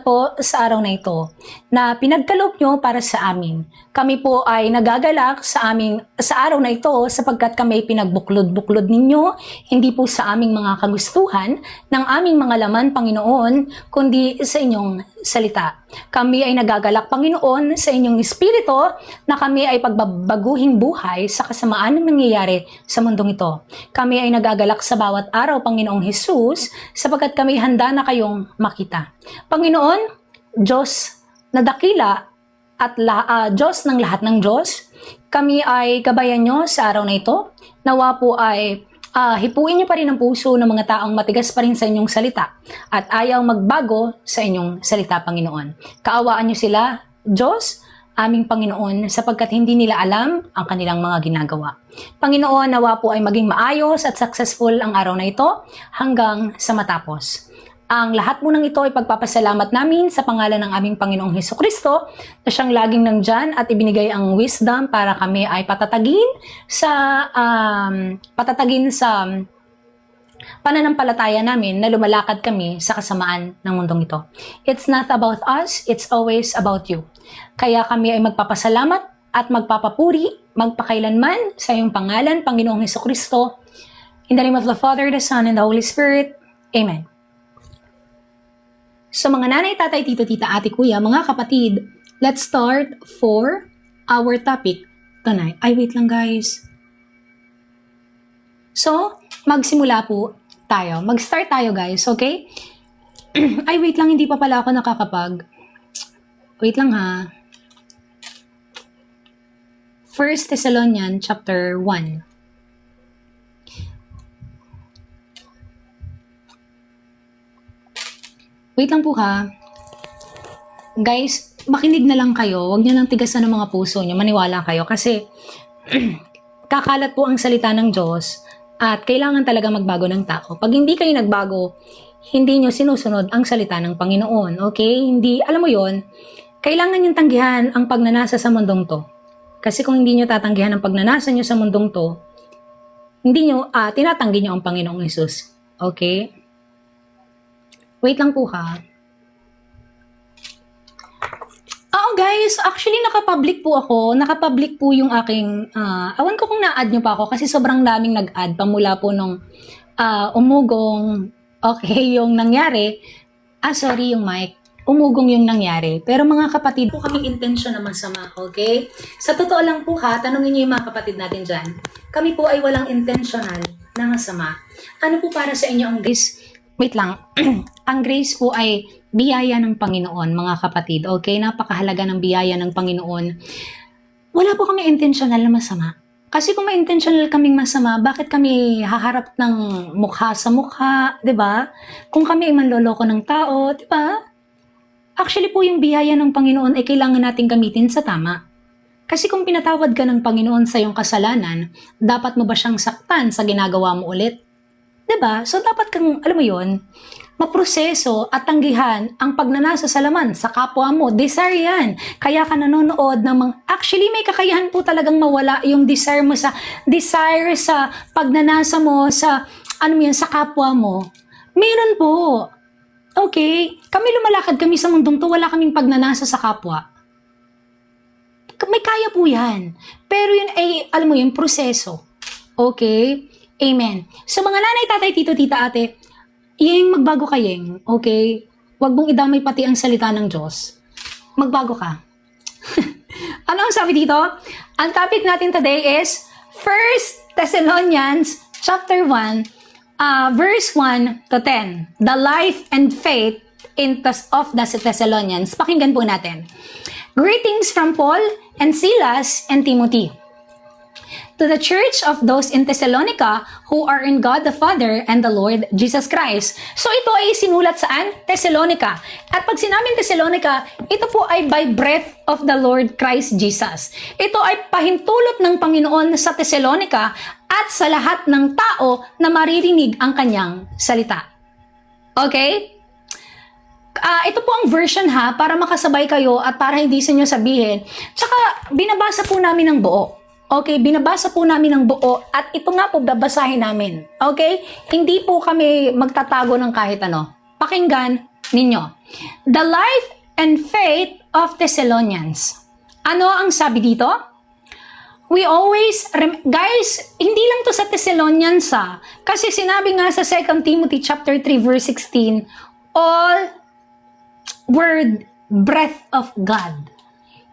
po sa araw na ito na pinagkaloob nyo para sa amin. Kami po ay nagagalak sa araw na ito sapagkat kami pinagbuklod-buklod ninyo, hindi po sa aming mga kagustuhan ng aming mga laman, Panginoon, kundi sa inyong salita. Kami ay nagagalak, Panginoon, sa inyong espiritu na kami ay pagbabaguhing buhay sa kasamaan ng nangyayari sa mundong ito. Kami ay nagagalak sa bawat araw, Panginoong Hesus, sapagkat kami handa na kayong makita. Panginoon, Diyos na dakila at Diyos ng lahat ng Diyos, kami ay gabayan nyo sa araw na ito. Nawa po ay hipuin nyo pa rin ang puso ng mga taong matigas pa rin sa inyong salita at ayaw magbago sa inyong salita, Panginoon. Kaawaan nyo sila, Diyos, aming Panginoon, sapagkat hindi nila alam ang kanilang mga ginagawa. Panginoon, nawa po ay maging maayos at successful ang araw na ito hanggang sa matapos. Ang lahat mo ng ito ay pagpapasalamat namin sa pangalan ng aming Panginoong Hesukristo na siyang laging nandyan at ibinigay ang wisdom para kami ay patatagin sa pananampalataya namin na lumalakad kami sa kasamaan ng mundong ito. It's not about us, it's always about you. Kaya kami ay magpapasalamat at magpapapuri, magpakailanman sa iyong pangalan, Panginoong Hesukristo. In the name of the Father, the Son, and the Holy Spirit. Amen. So mga nanay, tatay, tito, tita, ate, kuya, mga kapatid, let's start for our topic tonight. Ay, wait lang guys. So, magsimula po tayo. Mag-start tayo guys, okay? Ay, wait lang, hindi pa pala ako nakakapag. Wait lang ha. 1 Thessalonians chapter 1. Wait lang po ha. Guys, makinig na lang kayo. Huwag nyo nang tigasan ng mga puso nyo. Maniwala kayo. Kasi, kakalat po ang salita ng Diyos at kailangan talaga magbago ng tao. Pag hindi kayo nagbago, hindi nyo sinusunod ang salita ng Panginoon. Okay? Hindi, alam mo yon, kailangan nyo tanggihan ang pagnanasa sa mundong to. Kasi kung hindi nyo tatanggihan ang pagnanasa nyo sa mundong to, hindi nyo, tinatanggi nyo ang Panginoong Hesus. Okay? Wait lang po ha. Oo guys, actually nakapublic po ako. Nakapublic po yung aking, awan ko kung na-add nyo pa ako kasi sobrang daming nag-add pamula po nung umugong, okay, yung nangyari. Sorry yung mic. Umugong yung nangyari. Pero mga kapatid, po kaming intensyon na masama, okay? Sa totoo lang po ha, tanungin nyo yung mga kapatid natin dyan. Kami po ay walang intentional na masama. Ano po para sa inyo ang grace? Wait lang. Ang grace po ay biyaya ng Panginoon, mga kapatid. Okay? Napakahalaga ng biyaya ng Panginoon. Wala po kami intentional na masama. Kasi kung may intentional kaming masama, bakit kami haharap ng mukha sa mukha? 'Di ba? Kung kami ay manloloko ng tao, 'di ba? Actually po yung biyaya ng Panginoon ay kailangan nating gamitin sa tama. Kasi kung pinatawad ka ng Panginoon sa iyong kasalanan, dapat mo ba siyang saktan sa ginagawa mo ulit? 'Di ba? So dapat kang, alam mo 'yon, maproseso at tanggihan ang pagnanasa sa laman sa kapwa mo. Desire yan. Kaya ka nanonood ng mga, actually may kakayahan po talagang mawala yung desire mo sa pagnanasa mo sa, sa kapwa mo. Meron po. Okay? Kami lumalakad kami sa mundong to, wala kaming pagnanasa sa kapwa. May kaya po yan. Pero yun ay, alam mo yun, proseso. Okay? Amen. So mga nanay, tatay, tito, tita, ate, yung magbago ka yung, okay? Huwag mong idamay pati ang salita ng Diyos. Magbago ka. Ano ang sabi dito? Ang topic natin today is 1 Thessalonians chapter 1, verse 1 to 10. The life and faith of the Thessalonians. Pakinggan po natin. Greetings from Paul and Silas and Timothy. To the church of those in Thessalonica who are in God the Father and the Lord Jesus Christ. So ito ay sinulat saan? Thessalonica. At pag sinabing Thessalonica, ito po ay by breath of the Lord Christ Jesus. Ito ay pahintulot ng Panginoon sa Thessalonica at sa lahat ng tao na maririnig ang kanyang salita. Okay? Ito po ang version ha, para makasabay kayo at para hindi sa inyo sabihin. Tsaka, binabasa po namin ng buo. Okay, binabasa po namin ng buo at ito nga po babasahin namin. Okay? Hindi po kami magtatago ng kahit ano. Pakinggan ninyo. The life and faith of Thessalonians. Ano ang sabi dito? We always, guys, hindi lang to sa Thessalonians kasi sinabi nga sa 2 Timothy chapter 3 verse 16, all word, breath of God.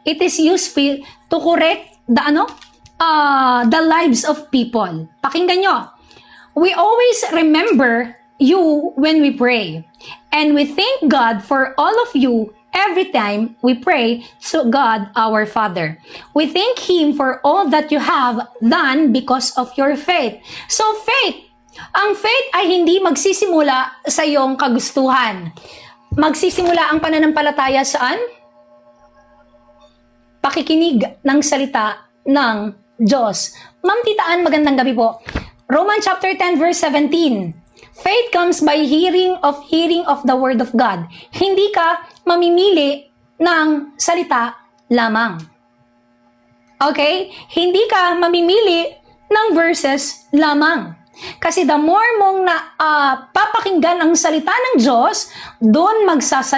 It is useful to correct the lives of people. Pakinggan nyo. We always remember you when we pray. And we thank God for all of you every time we pray to God our Father. We thank Him for all that you have done because of your faith. So faith, ang faith ay hindi magsisimula sa iyong kagustuhan. Magsisimula ang pananampalataya saan? Pakikinig ng salita ng Diyos. Ma'am Titaan, magandang gabi po. Romans chapter 10 verse 17. Faith comes by hearing of the word of God. Hindi ka mamimili ng salita lamang. Okay? Hindi ka mamimili ng verses lamang. Kasi the more mong papakinggan ang salita ng Diyos, doon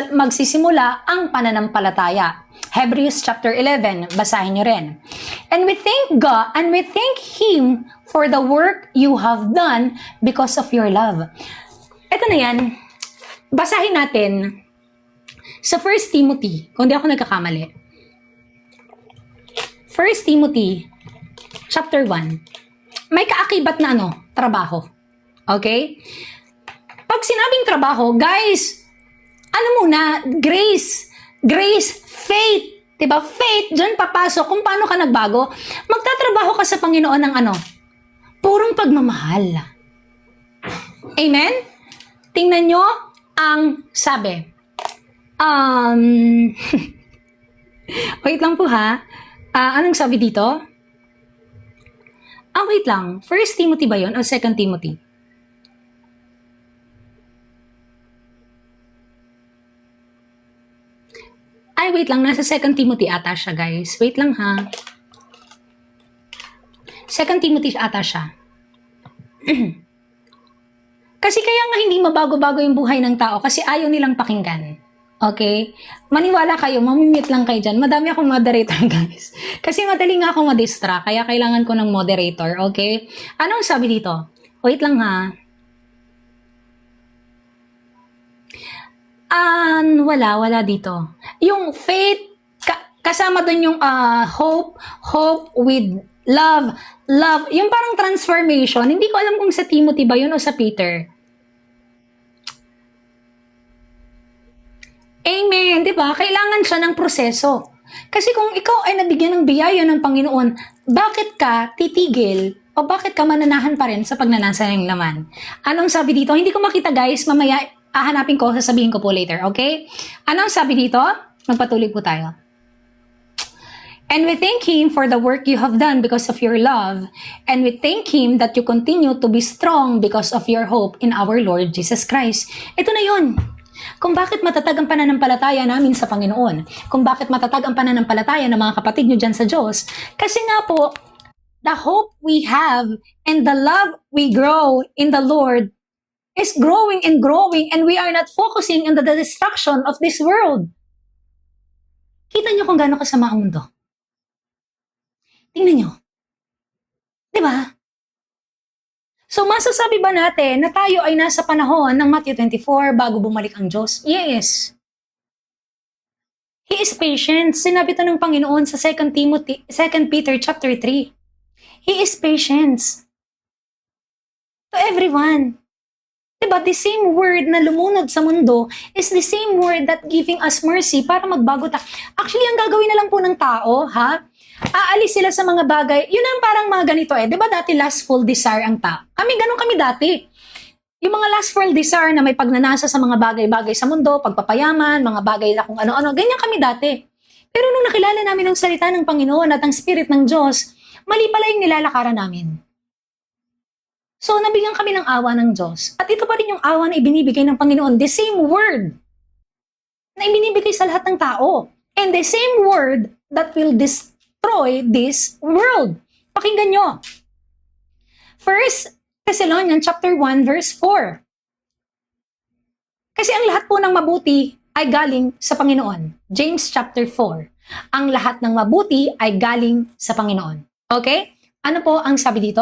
magsisimula ang pananampalataya. Hebrews chapter 11, basahin nyo rin. And we thank God and we thank Him for the work you have done because of your love. Ito na yan, basahin natin sa 1 Timothy, kung di ako nagkakamali. 1 Timothy chapter 1. May kaakibat na trabaho. Okay? Pag sinabing trabaho, guys, muna, grace, faith. Diba? Faith, dyan papasok kung paano ka nagbago. Magtatrabaho ka sa Panginoon ng purong pagmamahal. Amen? Tingnan nyo ang sabi. Wait lang po ha. Anong sabi dito? Wait lang. 1 Timothy ba yun o 2 Timothy? Wait lang. Nasa 2 Timothy ata siya, guys. Wait lang, ha. 2 Timothy ata siya. Kasi kaya nga hindi mabago-bago yung buhay ng tao kasi ayaw nilang pakinggan. Okay? Maniwala kayo, mamimute lang kayo dyan. Madami akong moderator, guys. Kasi madali nga akong madistract, kaya kailangan ko ng moderator. Okay? Anong sabi dito? Wait lang, ha. Wala dito. Yung faith, kasama dun yung hope with love. Yung parang transformation. Hindi ko alam kung sa Timothy ba yun o sa Peter. Amen, di ba? Kailangan siya ng proseso. Kasi kung ikaw ay nabigyan ng biyaya ng Panginoon, bakit ka titigil o bakit ka mananahan pa rin sa pagnanasa ng laman? Anong sabi dito? Hindi ko makita, guys. Mamaya hahanapin ko, sasabihin ko po later, okay? Anong sabi dito? Magpatuloy po tayo. And we thank Him for the work you have done because of your love. And we thank Him that you continue to be strong because of your hope in our Lord Jesus Christ. Ito na yun. Kung bakit matatag ang pananampalataya namin sa Panginoon. Kung bakit matatag ang pananampalataya ng mga kapatid nyo dyan sa Diyos. Kasi nga po, the hope we have and the love we grow in the Lord is growing and we are not focusing on the destruction of this world. Kita nyo kung gaano kasama ang mundo. Tingnan nyo. Diba? So, masasabi ba natin na tayo ay nasa panahon ng Matthew 24 bago bumalik ang Diyos? Yes. He is patient. Sinabi ito ng Panginoon sa 2 Peter chapter 3. He is patient. To everyone. Diba, the same word na lumunod sa mundo is the same word that giving us mercy para magbago tayo. Actually, ang gagawin na lang po ng tao, aalis sila sa mga bagay. Yun ang parang mga ganito Diba dati lustful desire ang tao? Ganun kami dati. Yung mga lustful desire na may pagnanasa sa mga bagay-bagay sa mundo, pagpapayaman, mga bagay na kung ano-ano, ganyan kami dati. Pero nung nakilala namin ang salita ng Panginoon at ang Spirit ng Diyos, mali pala yung nilalakaran namin. So, nabigyan kami ng awa ng Diyos. At ito pa rin yung awa na ibinibigay ng Panginoon. The same word na ibinibigay sa lahat ng tao. And the same word that will destroy this world. Pakinggan nyo. 1 Thessalonians chapter 1 verse 4. Kasi ang lahat po ng mabuti ay galing sa Panginoon. James chapter 4. Ang lahat ng mabuti ay galing sa Panginoon. Okay? Ano po ang sabi dito?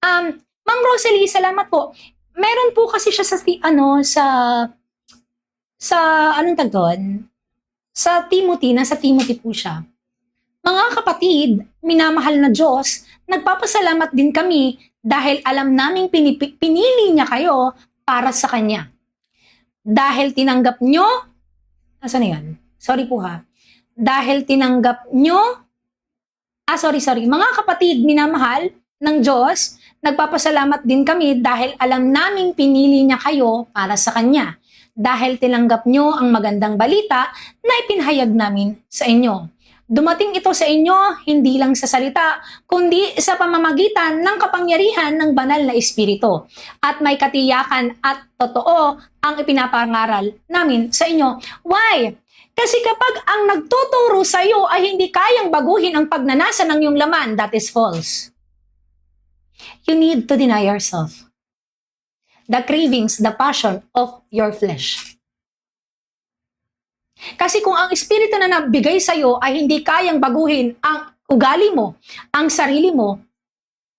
Ma'am Rosalie, salamat po. Meron po kasi siya sa anong tag doon? Sa Timothy, nasa Timothy po siya. Mga kapatid, minamahal na Diyos, nagpapasalamat din kami dahil alam naming pinili niya kayo para sa Kanya. Dahil tinanggap nyo, asan na yan? Sorry po ha. Dahil tinanggap nyo, mga kapatid, minamahal ng Diyos, nagpapasalamat din kami dahil alam naming pinili niya kayo para sa Kanya. Dahil tinanggap nyo ang magandang balita na ipinahayag namin sa inyo. Dumating ito sa inyo hindi lang sa salita, kundi sa pamamagitan ng kapangyarihan ng banal na Espiritu. At may katiyakan at totoo ang ipinapangaral namin sa inyo. Why? Kasi kapag ang nagtuturo sa iyo ay hindi kayang baguhin ang pagnanasa ng iyong laman, that is false. You need to deny yourself. The cravings, the passion of your flesh. Kasi kung ang Espiritu na nabigay sa iyo ay hindi kayang baguhin ang ugali mo, ang sarili mo,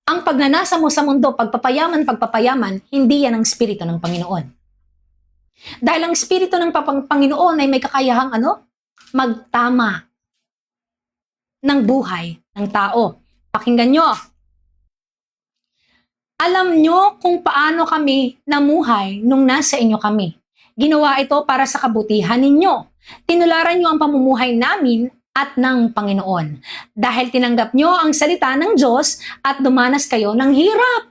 ang pagnanasa mo sa mundo, pagpapayaman, hindi yan ang Espiritu ng Panginoon. Dahil ang Espiritu ng Panginoon ay may kakayahang magtama ng buhay ng tao. Pakinggan nyo. Alam nyo kung paano kami namuhay nung nasa inyo kami. Ginawa ito para sa kabutihan ninyo. Tinularan nyo ang pamumuhay namin at ng Panginoon. Dahil tinanggap nyo ang salita ng Diyos at dumanas kayo ng hirap.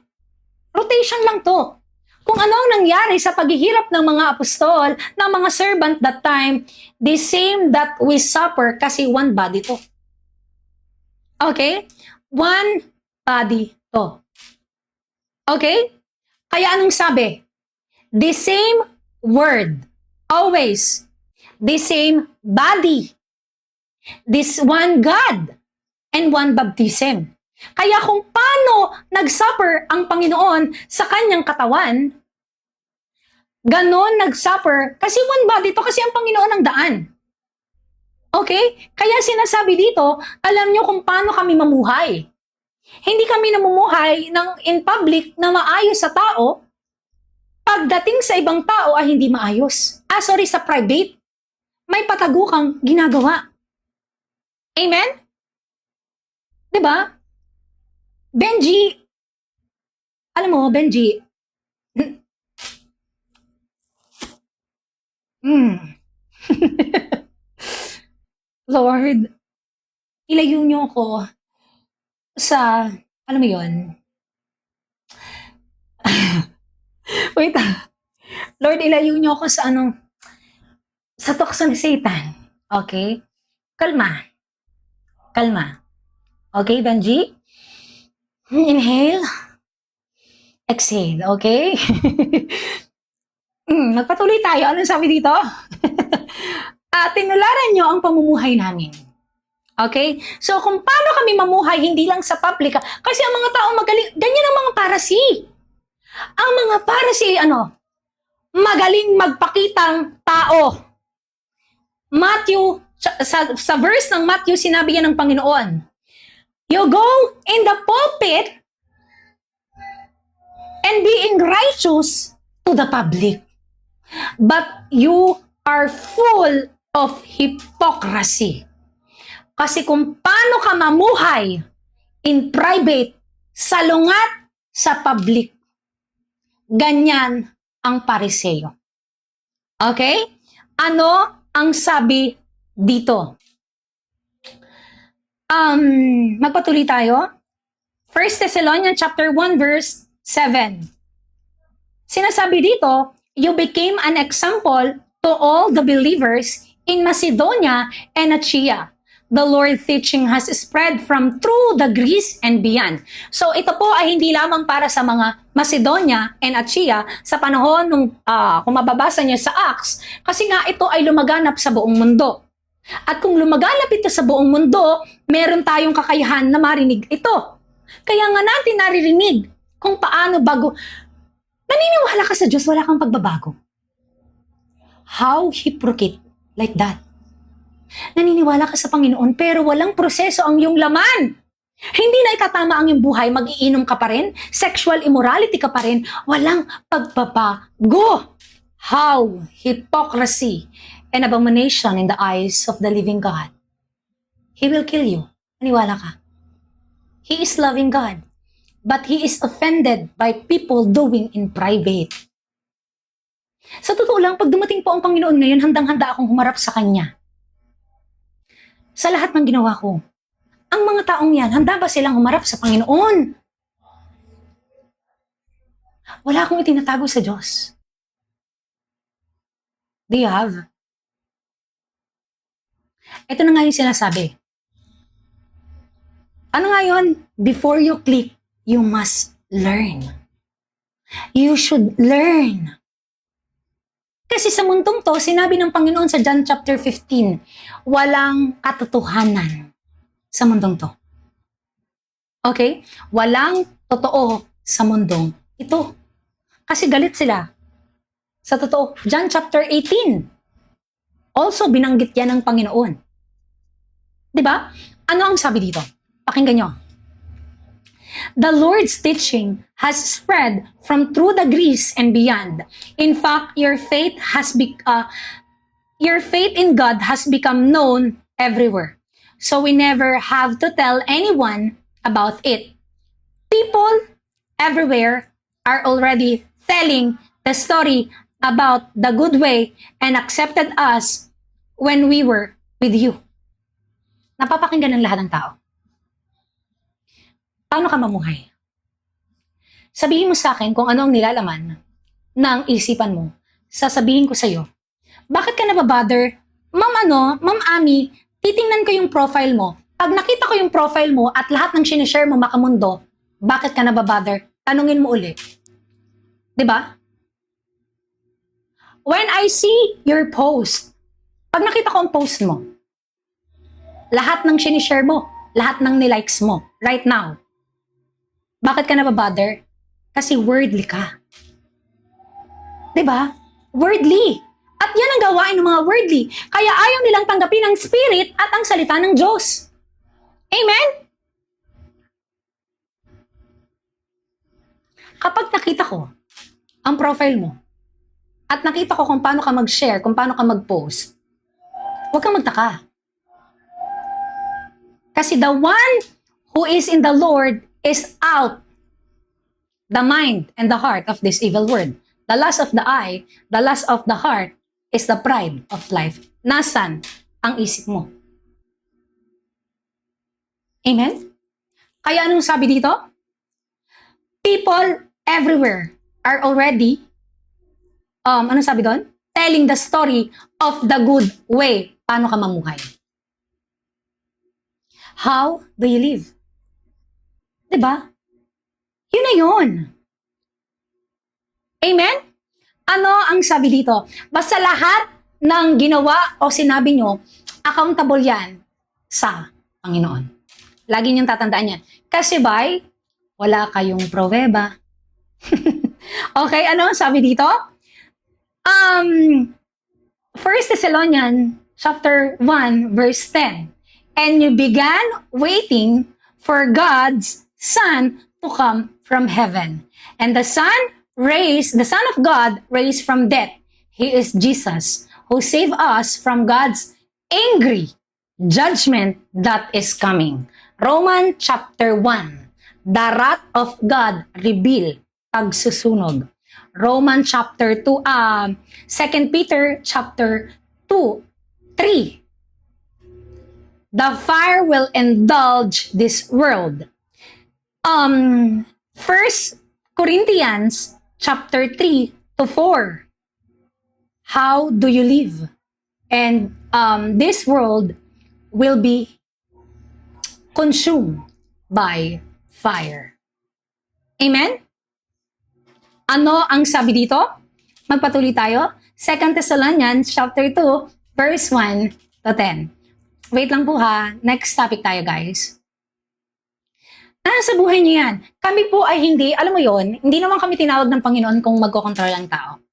Rotation lang to. Kung ano ang nangyari sa paghihirap ng mga apostol, ng mga servant that time, the same that we suffer kasi one body to. Okay? One body to. Okay? Kaya anong sabi? The same word. Always. The same body. This one God. And one baptism. Kaya kung paano nag-suffer ang Panginoon sa kanyang katawan, ganon nag-suffer kasi one body to, kasi ang Panginoon ang daan. Okay? Kaya sinasabi dito, alam nyo kung paano kami mamuhay. Hindi kami namumuhay in public na maayos sa tao, pagdating sa ibang tao ay hindi maayos. Sa private, may patago kang ginagawa. Amen? Diba? Benji, alam mo, Benji, Lord, ilayo niyo ako sa, alam mo yun? Wait, Lord, ilayo niyo ako sa sa tukso ni Satan. Okay? Kalma. Okay, Benji? Inhale. Exhale, okay? Magpatuloy tayo. Anong sabi dito? Tinularan nyo ang pamumuhay namin. Okay? So, kung paano kami mamuhay, hindi lang sa public. Kasi ang mga tao magaling, ganyan ang mga Parasi. Ang mga Parasi, magaling magpakitang tao. Matthew, sa verse ng Matthew, sinabi yan ng Panginoon, you go in the pulpit and being righteous to the public. But you are full of hypocrisy. Kasi kung paano ka mamuhay in private, salungat sa public, ganyan ang Pariseo. Okay? Ano ang sabi dito? Magpatuloy tayo. 1 Thessalonians chapter 1 verse 7. Sinasabi dito, you became an example to all the believers in Macedonia and Achaia. The Lord's teaching has spread from through the Greece and beyond. So ito po ay hindi lamang para sa mga Macedonia and Achaia sa panahon nung kung mababasa niyo sa Acts, kasi nga ito ay lumaganap sa buong mundo. At kung lumaganap ito sa buong mundo, meron tayong kakayahan na marinig ito. Kaya nga natin naririnig kung paano bago. Naniniwala ka sa Diyos, wala kang pagbabago. How hypocrite like that. Naniniwala ka sa Panginoon pero walang proseso ang iyong laman. Hindi na itatama ang iyong buhay, mag-iinom ka pa rin, sexual immorality ka pa rin, walang pagbabago. How hypocrisy and abomination in the eyes of the living God. He will kill you. Maniwala ka. He is loving God, but He is offended by people doing in private. Sa totoo lang, pag dumating po ang Panginoon ngayon, handang-handa akong humarap sa Kanya. Sa lahat ng ginawa ko, ang mga taong yan, handa ba silang humarap sa Panginoon? Wala akong itinatago sa Diyos. Do you have? Ito na nga yung sinasabi. Ano nga yun? Before you click, you must learn. You should learn. Kasi sa mundong to, sinabi ng Panginoon sa John chapter 15, walang katotohanan sa mundong to. Okay? Walang totoo sa mundong ito. Kasi galit sila. Sa totoo, John chapter 18. Also, binanggit yan ng Panginoon. Diba? Ano ang sabi dito? Pakinggan nyo. The Lord's teaching has spread from through the Greece and beyond. In fact, your faith in God has become known everywhere. So we never have to tell anyone about it. People everywhere are already telling the story about the good way and accepted us when we were with you. Napapakinggan ng lahat ng tao. Paano ka mamuhay? Sabihin mo sa akin kung ano ang nilalaman ng isipan mo. Sasabihin ko sa'yo, bakit ka nababother? Ma'am Ami, titingnan ko yung profile mo. Pag nakita ko yung profile mo at lahat ng sinishare mo makamundo, bakit ka nababother? Tanungin mo uli. Diba? When I see your post, pag nakita ko ang post mo, lahat ng sinishare mo, lahat ng nilikes mo, right now, bakit ka nababother? Kasi worldly ka. Diba? Worldly. At yan ang gawain ng mga worldly. Kaya ayaw nilang tanggapin ang spirit at ang salita ng Diyos. Amen? Kapag nakita ko ang profile mo at nakita ko kung paano ka mag-share, kung paano ka mag-post, huwag kang magtaka. Kasi the one who is in the Lord is out the mind and the heart of this evil world. The lust of the eye, the lust of the heart is the pride of life. Nasan ang isip mo? Amen? Kaya anong sabi dito? People everywhere are already, anong sabi doon? Telling the story of the good way. Paano ka mamuhay? How do you live? Diba? Yun na yun. Amen? Ano ang sabi dito? Basta lahat ng ginawa o sinabi nyo, accountable yan sa Panginoon. Lagi niyong tatandaan yan. Kasi wala kayong pruweba. Okay, ano ang sabi dito? 1 Thessalonians chapter 1 verse 10. And you began waiting for God's Son to come from heaven. And the Son of God raised from death. He is Jesus, who saved us from God's angry judgment that is coming. Romans chapter 1. The wrath of God revealed. Pagsusunog. Romans chapter 2, 2 Peter chapter 2, 3. The fire will indulge this world. 1 Corinthians chapter 3 to 4. How do you live? And this world will be consumed by fire. Amen? Ano ang sabi dito? Magpatuloy tayo. 2 Thessalonians chapter 2 verse 1 to 10. Wait lang po ha. Next topic tayo, guys. Nasa buhay niyo yan. Kami po ay hindi, alam mo yon, hindi naman kami tinawag ng Panginoon kung magkokontrol ang tao.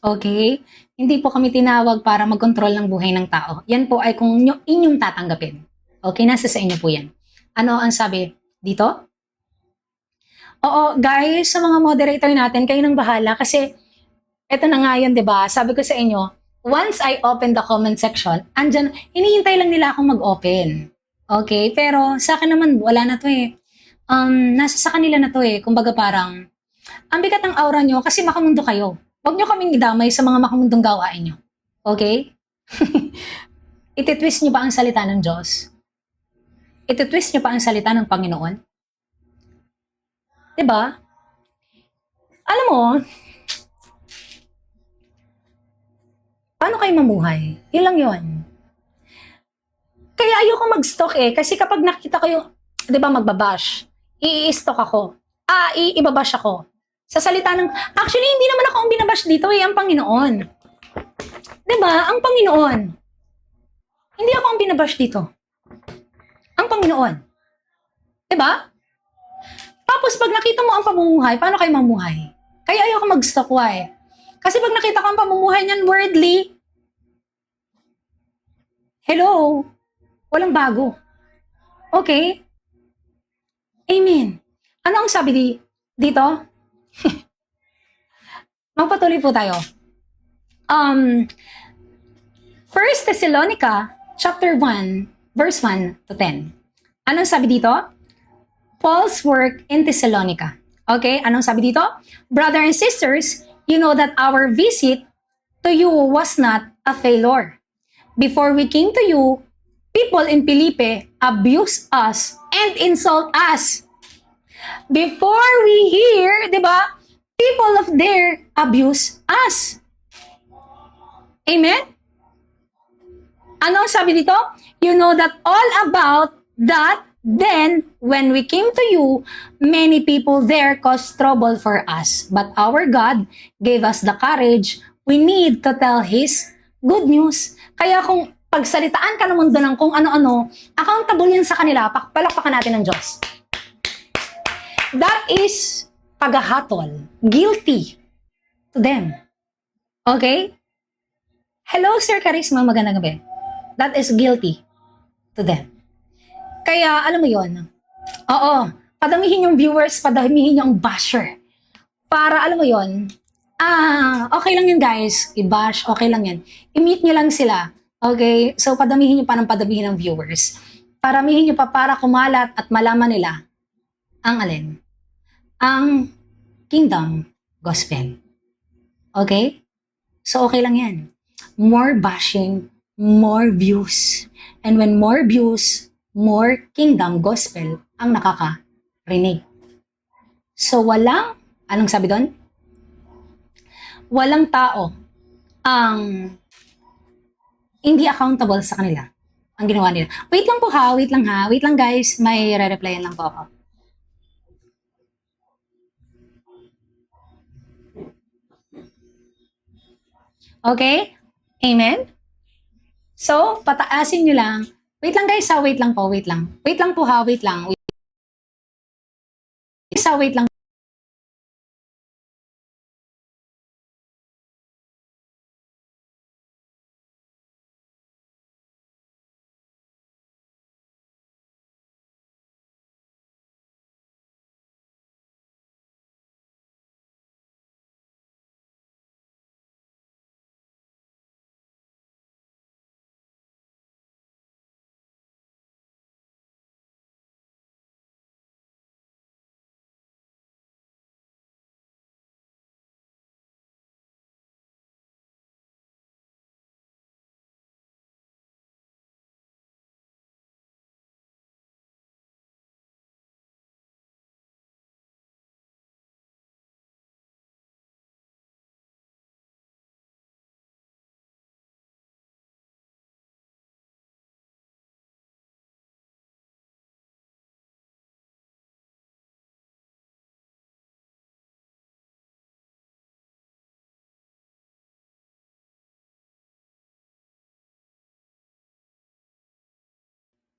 Okay? Hindi po kami tinawag para mag-control ng buhay ng tao. Yan po ay kung inyong tatanggapin. Okay? Nasa sa inyo po yan. Ano ang sabi dito? Oo, guys, sa mga moderator natin, kayo nang bahala kasi eto na nga yun, di ba? Sabi ko sa inyo, once I open the comment section, andyan, hinihintay lang nila akong mag-open. Okay? Pero sa akin naman, wala na to eh. Nasa sa kanila na to eh. Kumbaga parang, ang bigat ng aura nyo kasi makamundo kayo. Huwag nyo kaming idamay sa mga makamundong gawain nyo. Okay? Ititwist nyo ba ang salita ng Diyos? Ititwist nyo pa ang salita ng Panginoon? Diba? Alam mo, paano kayo mamuhay? Yun lang yun. Kaya ayoko mag-stalk eh. Kasi kapag nakita ko yung, di ba, magbabash, i-stalk ako. Ibabash ako. Sa salita ng, actually, hindi naman ako ang binabash dito eh, ang Panginoon. Di ba? Ang Panginoon. Hindi ako ang binabash dito. Ang Panginoon. Di ba? Tapos pag nakita mo ang pamumuhay, paano kayo mamuhay? Kaya ayoko mag-stalk, why? Kasi pag nakita ko ang pamumuhay niyan worldly, hello, walang bago. Okay? Amen. Ano ang sabi dito? Magpatuloy po tayo. 1 Thessalonica chapter 1, verse 1 to 10. Anong sabi dito? Paul's work in Thessalonica. Okay, anong sabi dito? Brothers and sisters, you know that our visit to you was not a failure. Before we came to you, people in Filipi abuse us and insult us. Before we hear, di ba, people of there abuse us. Amen? Ano sabi dito? You know that all about that. Then, when we came to you, many people there caused trouble for us. But our God gave us the courage we need to tell His good news. Kaya kung pagsalitaan ka ng mundo ng kung ano-ano, accountable yan sa kanila, palakpakan natin ng Diyos. That is paghahatol. Guilty to them. Okay? Hello, Sir Charisma, magandang gabi. That is guilty to them. Kaya, alam mo yon, oo, padamihin yung viewers, padamihin yung basher. Para, alam mo yon, okay lang yun guys, i-bash, okay lang yan. I-meet nyo lang sila, okay? So, padamihin nyo pa ng padamihin ng viewers. Paramihin nyo pa para kumalat at malaman nila ang alin? Ang kingdom gospel. Okay? So, okay lang yan. More bashing, more views. And when more views, more kingdom gospel ang nakakarinig. So, anong sabi doon? Walang tao ang hindi accountable sa kanila. Ang ginawa nila. Wait lang po ha, wait lang guys, may re-replyan lang po ako. Okay? Amen? So, pataasin nyo lang. Wait lang guys ha, wait lang po, wait lang. Wait lang po ha, wait lang. Wait lang.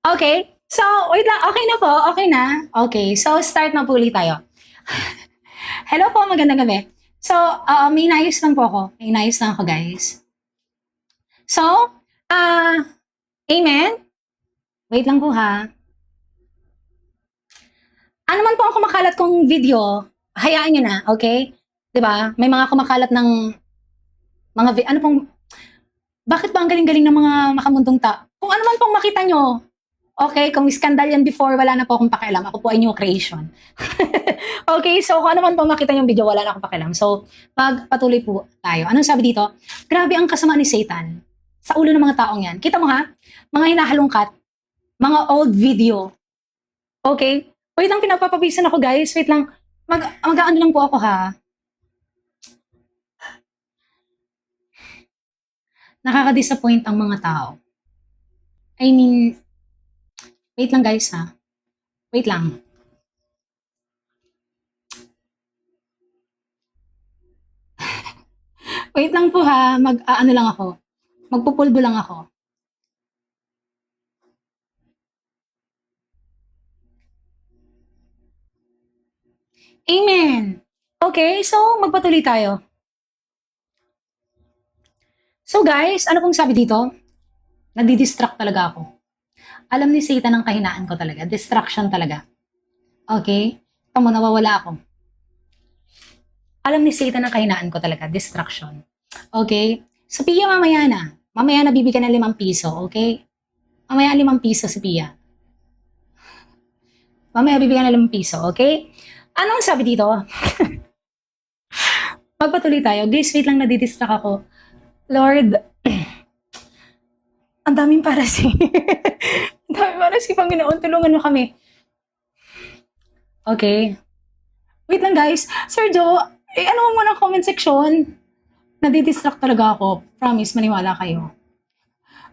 Okay. So, wait lang. Okay na po. Okay na. Okay. So, start na po ulit tayo. Hello po. Magandang gabi. So, may inayos lang po ako. May inayos lang ako, guys. So, amen? Wait lang po ha. Ano man po ang kumakalat kong video, hayaan nyo na, okay? 'Di ba? May mga kumakalat ng mga, ano pong, bakit ba ang galing-galing ng mga makamundong kung ano man pong makita nyo, okay, kung skandal yan before, wala na po akong pakialam. Ako po ay new creation. Okay, so kung ano man pong makita yung video, wala na akong pakialam. So, pagpatuloy po tayo. Anong sabi dito? Grabe ang kasama ni Satan sa ulo ng mga taong yan. Kita mo ha? Mga hinahalungkat, mga old video. Okay? Wait lang, pinapapawisan ako guys. Wait lang. Mag-ano lang po ako ha. Nakaka-disappoint ang mga tao. I mean, wait lang guys ha. Wait lang. Wait lang po ha. Ano lang ako. Magpupulbo lang ako. Amen. Okay, so magpatuloy tayo. So guys, ano pong sabi dito? Nadidistract talaga ako. Alam ni Satan ang kahinaan ko talaga. Distraction talaga. Okay? Tamo, nawawala ako. Alam ni Satan ang kahinaan ko talaga. Distraction. Okay? So Pia, mamaya na. Mamaya na bibigyan ng 5 piso. Okay? Mamaya 5 piso si Pia. Mamaya bibigyan ng 5 piso. Okay? Anong sabi dito? Magpatuloy tayo. Guys, wait lang, nadidistract ako. Lord, ang daming parasi. Ang daming parasi, Panginoon, tulungan mo kami. Okay. Wait lang guys. Sir Joe, ano mo muna comment section? Nadidistract talaga ako. Promise, maniwala kayo.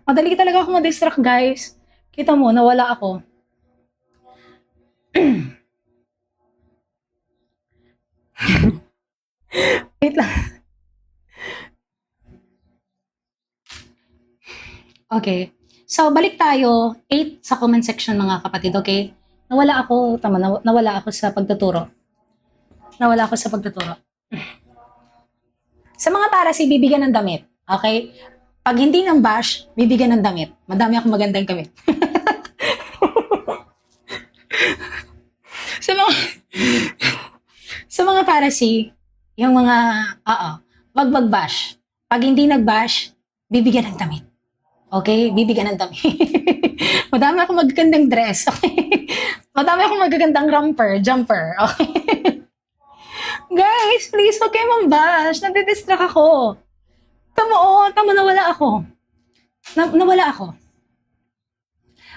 Madali talaga ako madistract guys. Kita mo, nawala ako. Wait lang. Okay. So, balik tayo. 8 sa comment section mga kapatid, okay? Nawala ako, nawala ako sa pagtuturo. Nawala ako sa pagtuturo. Sa mga parasi, bibigyan ng damit. Okay? Pag hindi ng bash, bibigyan ng damit. Madami akong magandang damit. sa mga parasi, yung mga, wag mag-bash. Pag hindi nag-bash, bibigyan ng damit. Okay? Bibigyan ng damit. Madami akong magagandang dress. Okay? Madami akong magagandang jumper. Okay? Guys, please, huwag kayo mambash. Nadidistract ako. Tama, nawala ako. Nawala ako.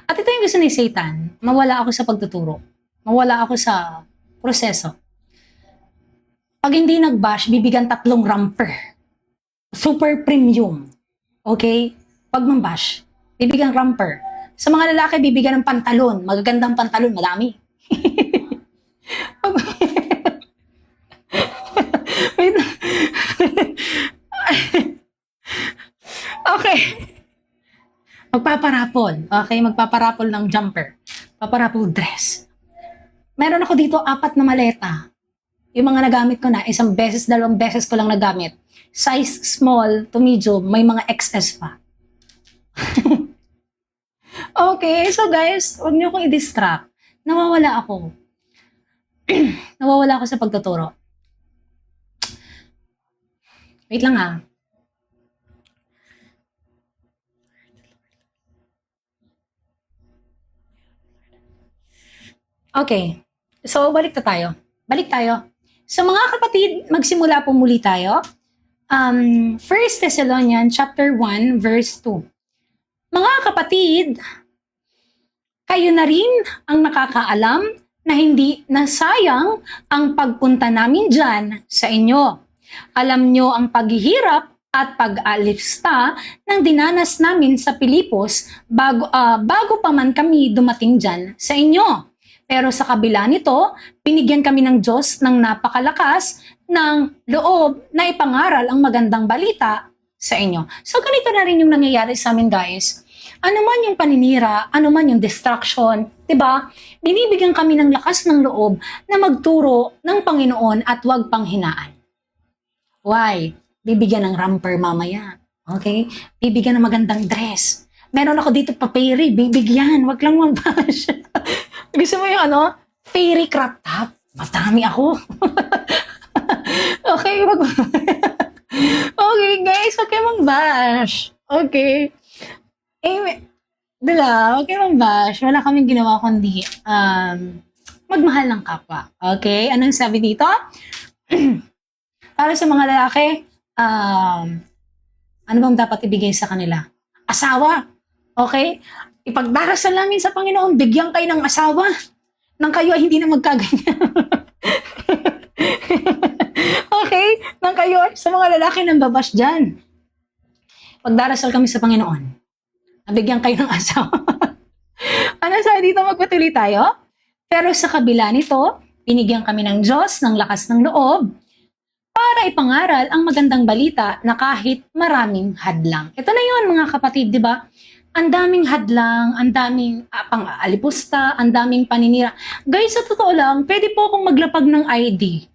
At ito yung gusto ni Satan. Mawala ako sa pagtuturo. Mawala ako sa proseso. Pag hindi nag-bash, bibigyan 3 romper. Super premium. Okay? Pag mambash, bibigyan romper. Sa mga lalaki, bibigyan ng pantalon. Magagandang pantalon, madami. Okay. Magpaparapol. Okay, magpaparapol ng jumper. Paparapol dress. Meron ako dito 4 na maleta. Yung mga nagamit ko na, 1 beses, 2 beses ko lang nagamit. Size small to medium, may mga XS pa. Okay, so guys, huwag niyo akong i-distract. Nawawala ako. Nawawala ako sa pagtuturo. Wait lang ha. Okay. So, balik tayo. So, mga kapatid, magsimula po muli tayo. 1 Thessalonians chapter 1, verse 2. Mga kapatid, kayo na rin ang nakakaalam na hindi nasayang ang pagpunta namin dyan sa inyo. Alam nyo ang paghihirap at pag-alista ng dinanas namin sa Pilipos bago pa man kami dumating dyan sa inyo. Pero sa kabila nito, binigyan kami ng Diyos ng napakalakas ng loob na ipangaral ang magandang balita sa inyo. So ganito na rin yung nangyayari sa amin guys. Ano man yung paninira, ano man yung distraction, 'di ba? Binibigyan kami ng lakas ng loob na magturo ng Panginoon at huwag panghinaan. Why? Bibigyan ng romper mamaya. Okay? Bibigyan ng magandang dress. Meron ako dito pa fairy, bibigyan. Wag lang mag-bash. Gusto mo yung ano? Fairy crop top. Matami ako. Okay, wag. Okay, guys, wag kayo mag-bash. Okay. Eh, dala, wag kayo mag-bash. Wala kaming ginawa kundi magmahal ng kapwa. Okay? Anong sabi dito? Para sa mga lalaki, ano bang dapat ibigay sa kanila? Asawa. Okay? Ipagdarasal namin sa Panginoon, bigyan kayo ng asawa nang kayo ay hindi na magkaganyan. Okay? Nang kayo sa mga lalaki nang babash dyan. Pagdarasal kami sa Panginoon, nabigyan kayo ng asawa. Ano sabi dito, magpatuloy tayo? Pero sa kabila nito, binigyan kami ng Diyos ng lakas ng loob para ipangaral ang magandang balita na kahit maraming hadlang. Ito na yun mga kapatid, di ba? Ang daming hadlang, ang daming pang-alipusta, ang daming paninira. Guys, sa totoo lang, pwede po akong maglapag ng ID.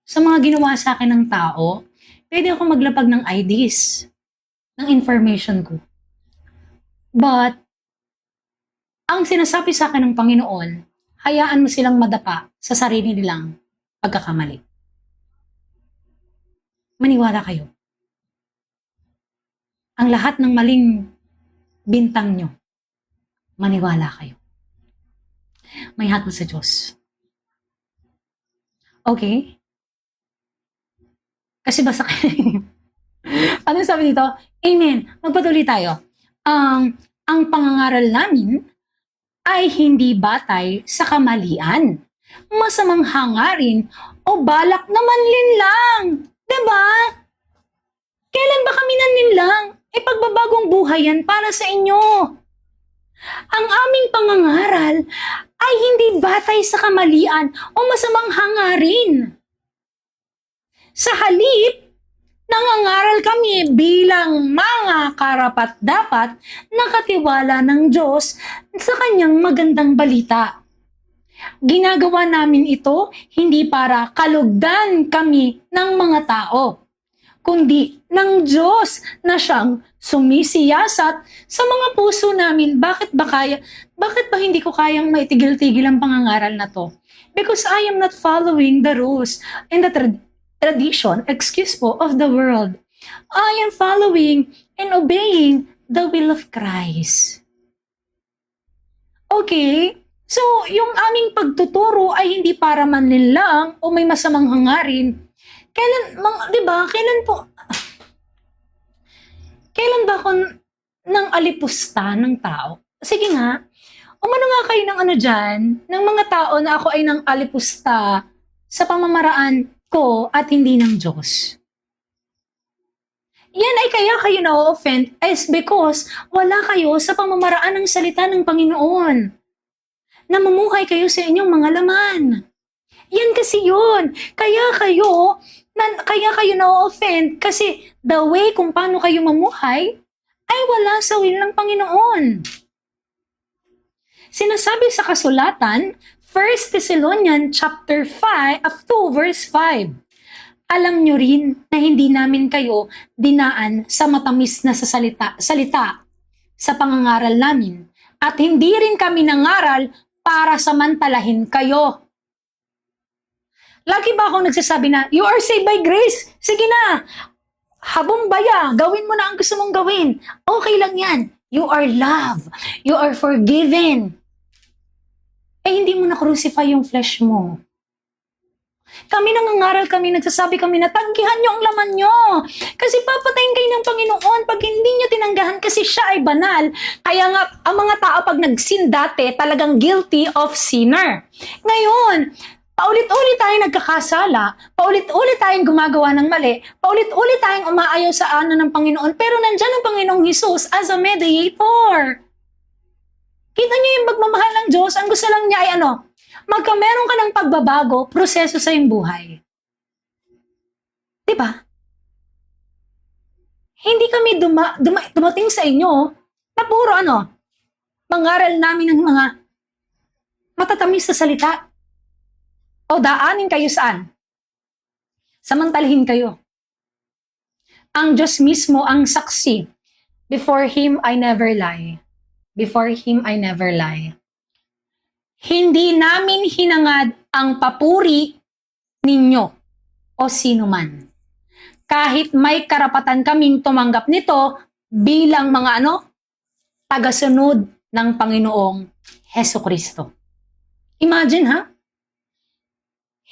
Sa mga ginawa sa akin ng tao, pwede akong maglapag ng IDs, ng information ko. But, ang sinasabi sa akin ng Panginoon, hayaan mo silang madapa sa sarili nilang pagkakamali. Maniwala kayo. Ang lahat ng maling bintang nyo, maniwala kayo. May hatol sa Diyos. Okay? Kasi basta kayo. Ano sabi dito? Amen. Magpatuloy tayo. Ang pangangaral namin ay hindi batay sa kamalian, masamang hangarin, o balak na manlinlang. Diba? Kailan ba kami nanlinlang? Pagbabagong buhay yan para sa inyo. Ang aming pangangaral ay hindi batay sa kamalian o masamang hangarin. Sa halip, nangangaral kami bilang mga karapat-dapat na katiwala ng Diyos sa kanyang magandang balita. Ginagawa namin ito hindi para kalugdan kami ng mga tao, kundi ng Diyos na siyang sumisiyasat sa mga puso namin. Bakit ba hindi ko kayang maitigil-tigil ang pangangaral na to? Because I am not following the rules and the tradition, of the world. I am following and obeying the will of Christ. Okay? So, yung aming pagtuturo ay hindi para manlinlang o may masamang hangarin. Kailan ba ako nang alipusta ng tao? Sige nga, umano nga kayo ng ano dyan, ng mga tao na ako ay nang alipusta sa pamamaraan ko at hindi ng Diyos. Yan ay kaya kayo na-offend is because wala kayo sa pamamaraan ng salita ng Panginoon. Namumuhay kayo sa inyong mga laman. Yan kasi yun. Kaya kayo na-offend kasi the way kung paano kayo mamuhay ay wala sa will ng Panginoon. Sinasabi sa kasulatan, 1 Thessalonians chapter 2 verse 5. Alam nyo rin na hindi namin kayo dinaan sa matamis na salita sa pangangaral namin at hindi rin kami nangaral para samantalahin kayo. Lagi ba akong nagsasabi na, you are saved by grace? Sige na, habumbaya, gawin mo na ang gusto mong gawin. Okay lang yan. You are loved. You are forgiven. Hindi mo na-crucify yung flesh mo. Kami nangangaral kami, nagsasabi kami na tanggihan nyo ang laman nyo. Kasi papatayin kayo ng Panginoon pag hindi nyo tinanggahan kasi siya ay banal. Kaya nga, ang mga tao pag nag-sin dati, talagang guilty of sinner. Ngayon, paulit-ulit tayong nagkakasala, paulit-ulit tayong gumagawa ng mali, paulit-ulit tayong umaayaw sa ano ng Panginoon, pero nandyan ang Panginoong Hesus as a mediator. Kita niyo yung pagmamahal ng Diyos, ang gusto lang niya ay magkameron ka ng pagbabago, proseso sa iyong buhay. Diba? Hindi kami dumating sa inyo na puro mangaral namin ng mga matatamis na salita. O daanin kayo saan? Samantalahin kayo. Ang Diyos mismo ang saksi. Before Him, I never lie. Before Him, I never lie. Hindi namin hinangad ang papuri ninyo o sino man. Kahit may karapatan kaming tumanggap nito bilang mga tagasunod ng Panginoong Hesukristo. Imagine ha?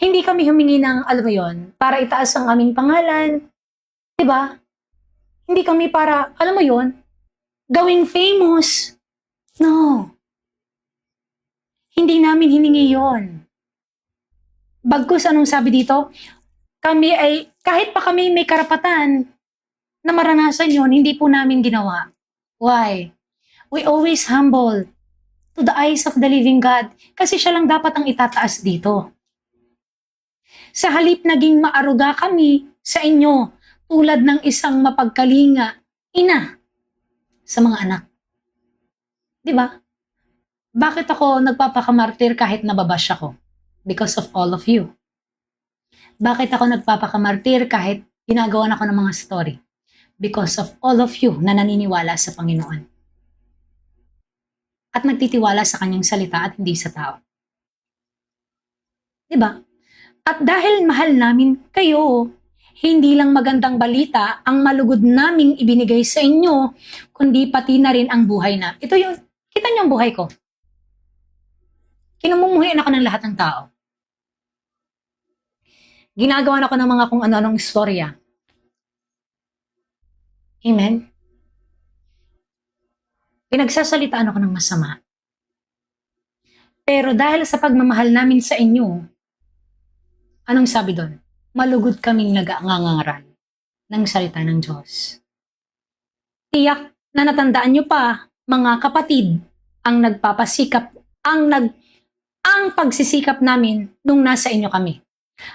Hindi kami humingi ng, alam mo yon, para itaas ang aming pangalan. Diba? Hindi kami para, alam mo yon, gawing famous. No. Hindi namin hiningi yon. Bagkus anong sabi dito? Kami ay, kahit pa kami may karapatan na maranasan yon, hindi po namin ginawa. Why? We always humble to the eyes of the living God kasi siya lang dapat ang itataas dito. Sa halip naging maaruga kami sa inyo tulad ng isang mapagkalinga ina sa mga anak. Diba? Bakit ako nagpapakamartir kahit nababash ako? Because of all of you. Bakit ako nagpapakamartir kahit ginagawa ako ng mga story? Because of all of you na naniniwala sa Panginoon. At nagtitiwala sa kanyang salita at hindi sa tao. Diba? At dahil mahal namin kayo, hindi lang magandang balita ang malugod naming ibinigay sa inyo, kundi pati na rin ang buhay na. Ito yung, kita niyo ang buhay ko. Kinamumuhian ako ng lahat ng tao. Ginagawa ako ng mga kung ano-anong istorya. Amen? Pinagsasalitaan ako ng masama. Pero dahil sa pagmamahal namin sa inyo, anong sabi doon? Malugod kaming nag-aangangaral ng salita ng Diyos. Tiyak na natandaan nyo pa, mga kapatid, ang nagpapasikap, ang pagsisikap namin nung nasa inyo kami.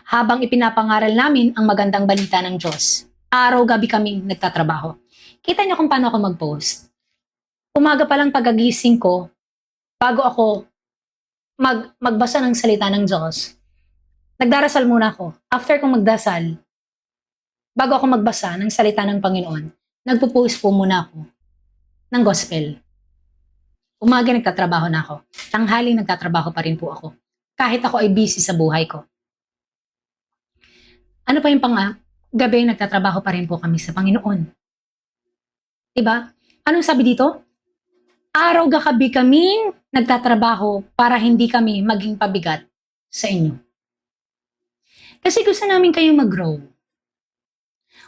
Habang ipinapangaral namin ang magandang balita ng Diyos. Araw-gabi kaming nagtatrabaho. Kita nyo kung paano ako mag-post. Umaga pa lang pagagising ko, bago ako magbasa ng salita ng Diyos, nagdarasal muna ako. After kong magdasal, bago ako magbasa ng salita ng Panginoon, nagpo-post po muna ako ng gospel. Umaga nagtatrabaho na ako. Tanghaling nagtatrabaho pa rin po ako. Kahit ako ay busy sa buhay ko. Ano pa yung gabi nagtatrabaho pa rin po kami sa Panginoon. Diba? Anong sabi dito? Araw-gabi kaming nagtatrabaho para hindi kami maging pabigat sa inyo. Kasi gusto namin kayong mag-grow.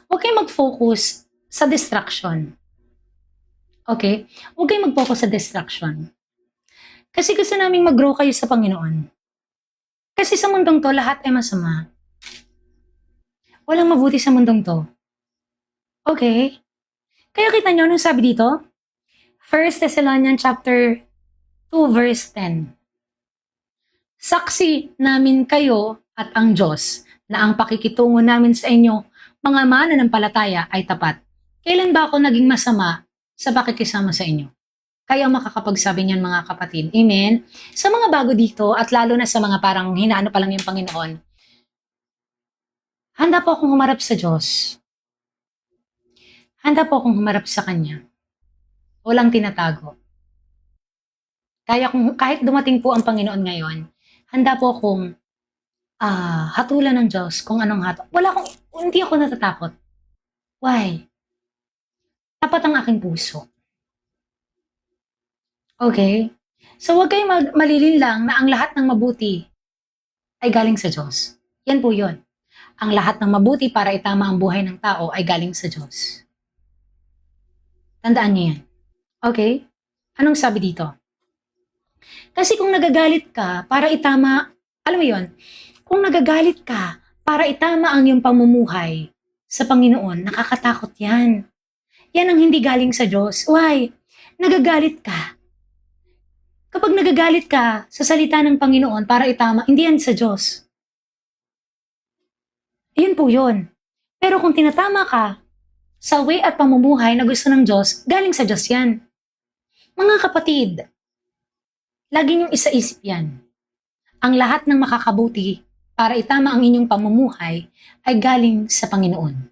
Huwag kayong mag-focus sa distraction. Okay? Huwag kayong mag-focus sa distraction. Kasi gusto namin mag-grow kayo sa Panginoon. Kasi sa mundong to, lahat ay masama. Walang mabuti sa mundong to. Okay? Kaya kita nyo, anong sabi dito? 1 Thessalonians chapter 2 verse 10. Saksi namin kayo at ang Diyos na ang pakikitungo namin sa inyo, mga mananampalataya, ay tapat. Kailan ba ako naging masama sa pakikisama sa inyo? Kaya makakapagsabi niyan mga kapatid. Amen? Sa mga bago dito at lalo na sa mga parang hinaano pa lang yung Panginoon, handa po akong humarap sa Diyos. Handa po akong humarap sa Kanya. Walang tinatago. Kahit dumating po ang Panginoon ngayon, handa po akong hatulan ng Diyos kung anong hindi ako natatakot. Why? Tapat ang aking puso. Okay? So huwag kayong malilinlang na ang lahat ng mabuti ay galing sa Diyos. Yan po yun. Ang lahat ng mabuti para itama ang buhay ng tao ay galing sa Diyos. Tandaan niyo yan. Okay? Anong sabi dito? Kasi kung nagagalit ka para itama, alam mo yun, kung nagagalit ka para itama ang iyong pamumuhay sa Panginoon, nakakatakot yan. Yan ang hindi galing sa Diyos. Why? Nagagalit ka. Kapag nagagalit ka sa salita ng Panginoon para itama, hindi yan sa Diyos. Yun po yun. Pero kung tinatama ka sa way at pamumuhay na gusto ng Diyos, galing sa Diyos yan. Mga kapatid, lagi niyong isaisip yan. Ang lahat ng makakabuti para itama ang inyong pamumuhay ay galing sa Panginoon.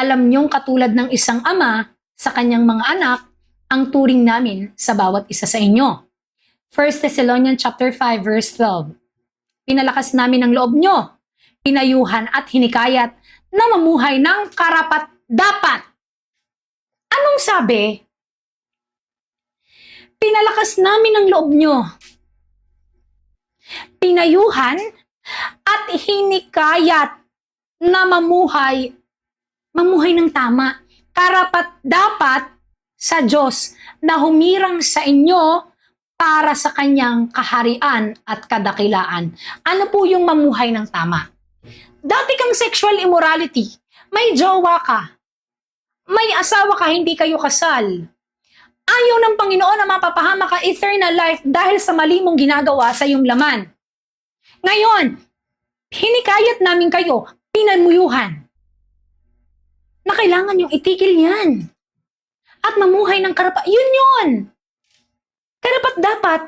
Alam niyong katulad ng isang ama sa kanyang mga anak, ang turing namin sa bawat isa sa inyo. 1 Thessalonians chapter 5 verse 12. Pinalakas namin ang loob nyo, pinayuhan at hinikayat na mamuhay ng karapat-dapat. Anong sabi? Pinalakas namin ang loob nyo, pinayuhan at hinikayat na mamuhay ng tama. Karapat-dapat sa Diyos na humirang sa inyo para sa kanyang kaharian at kadakilaan. Ano po yung mamuhay ng tama? Dati kang sexual immorality, may jowa ka, may asawa ka, hindi kayo kasal. Ayaw ng Panginoon na mapapahama ka eternal life dahil sa mali mong ginagawa sa iyong laman. Ngayon, hinikayat namin kayo, pinamuyuhan, na kailangan yung itigil yan. At mamuhay ng yun! Karapat-dapat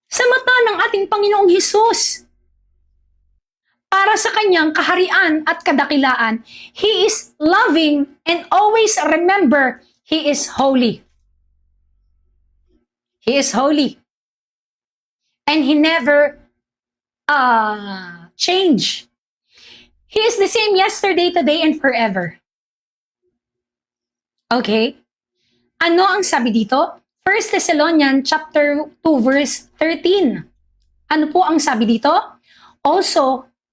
sa mata ng ating Panginoong Hesus. Para sa kanyang kaharian at kadakilaan, He is loving and always remember, He is holy. He is holy. And He never change. He is the same yesterday, today, and forever. Okay? Ano ang sabi dito? 1 Thessalonians chapter 2 verse 13. Ano po ang sabi dito?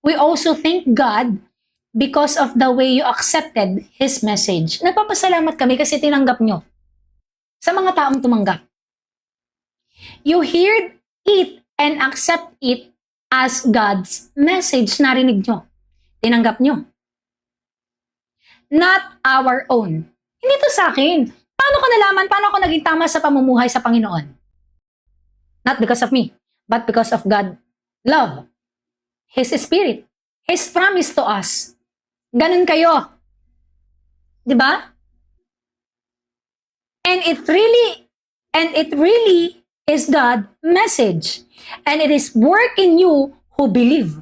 We also thank God because of the way you accepted His message. Nagpapasalamat kami kasi tinanggap nyo sa mga taong tumanggap. You heard it and accept it as God's message. Narinig nyo. Tinanggap nyo. Not our own. Hindi to sa akin. Paano ko nalaman? Paano ako naging tama sa pamumuhay sa Panginoon? Not because of me, but because of God. Love. His Spirit. His promise to us. Ganun kayo. Diba? And it really is God's message. And it is work in you who believe.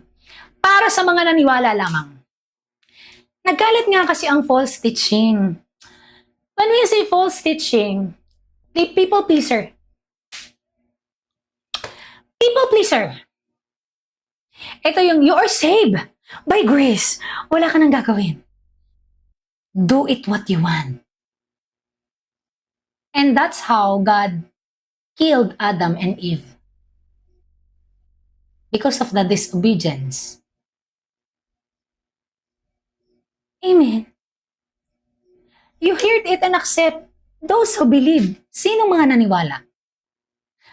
Para sa mga naniwala lamang. Nagkalat nga kasi ang false teaching. When we say false teaching, the people pleaser. People pleaser. Ito yung you are saved by grace. Wala ka nang gagawin. Do it what you want. And that's how God killed Adam and Eve. Because of the disobedience. Amen. You heard it and accept those who believe. Sino mga naniwala?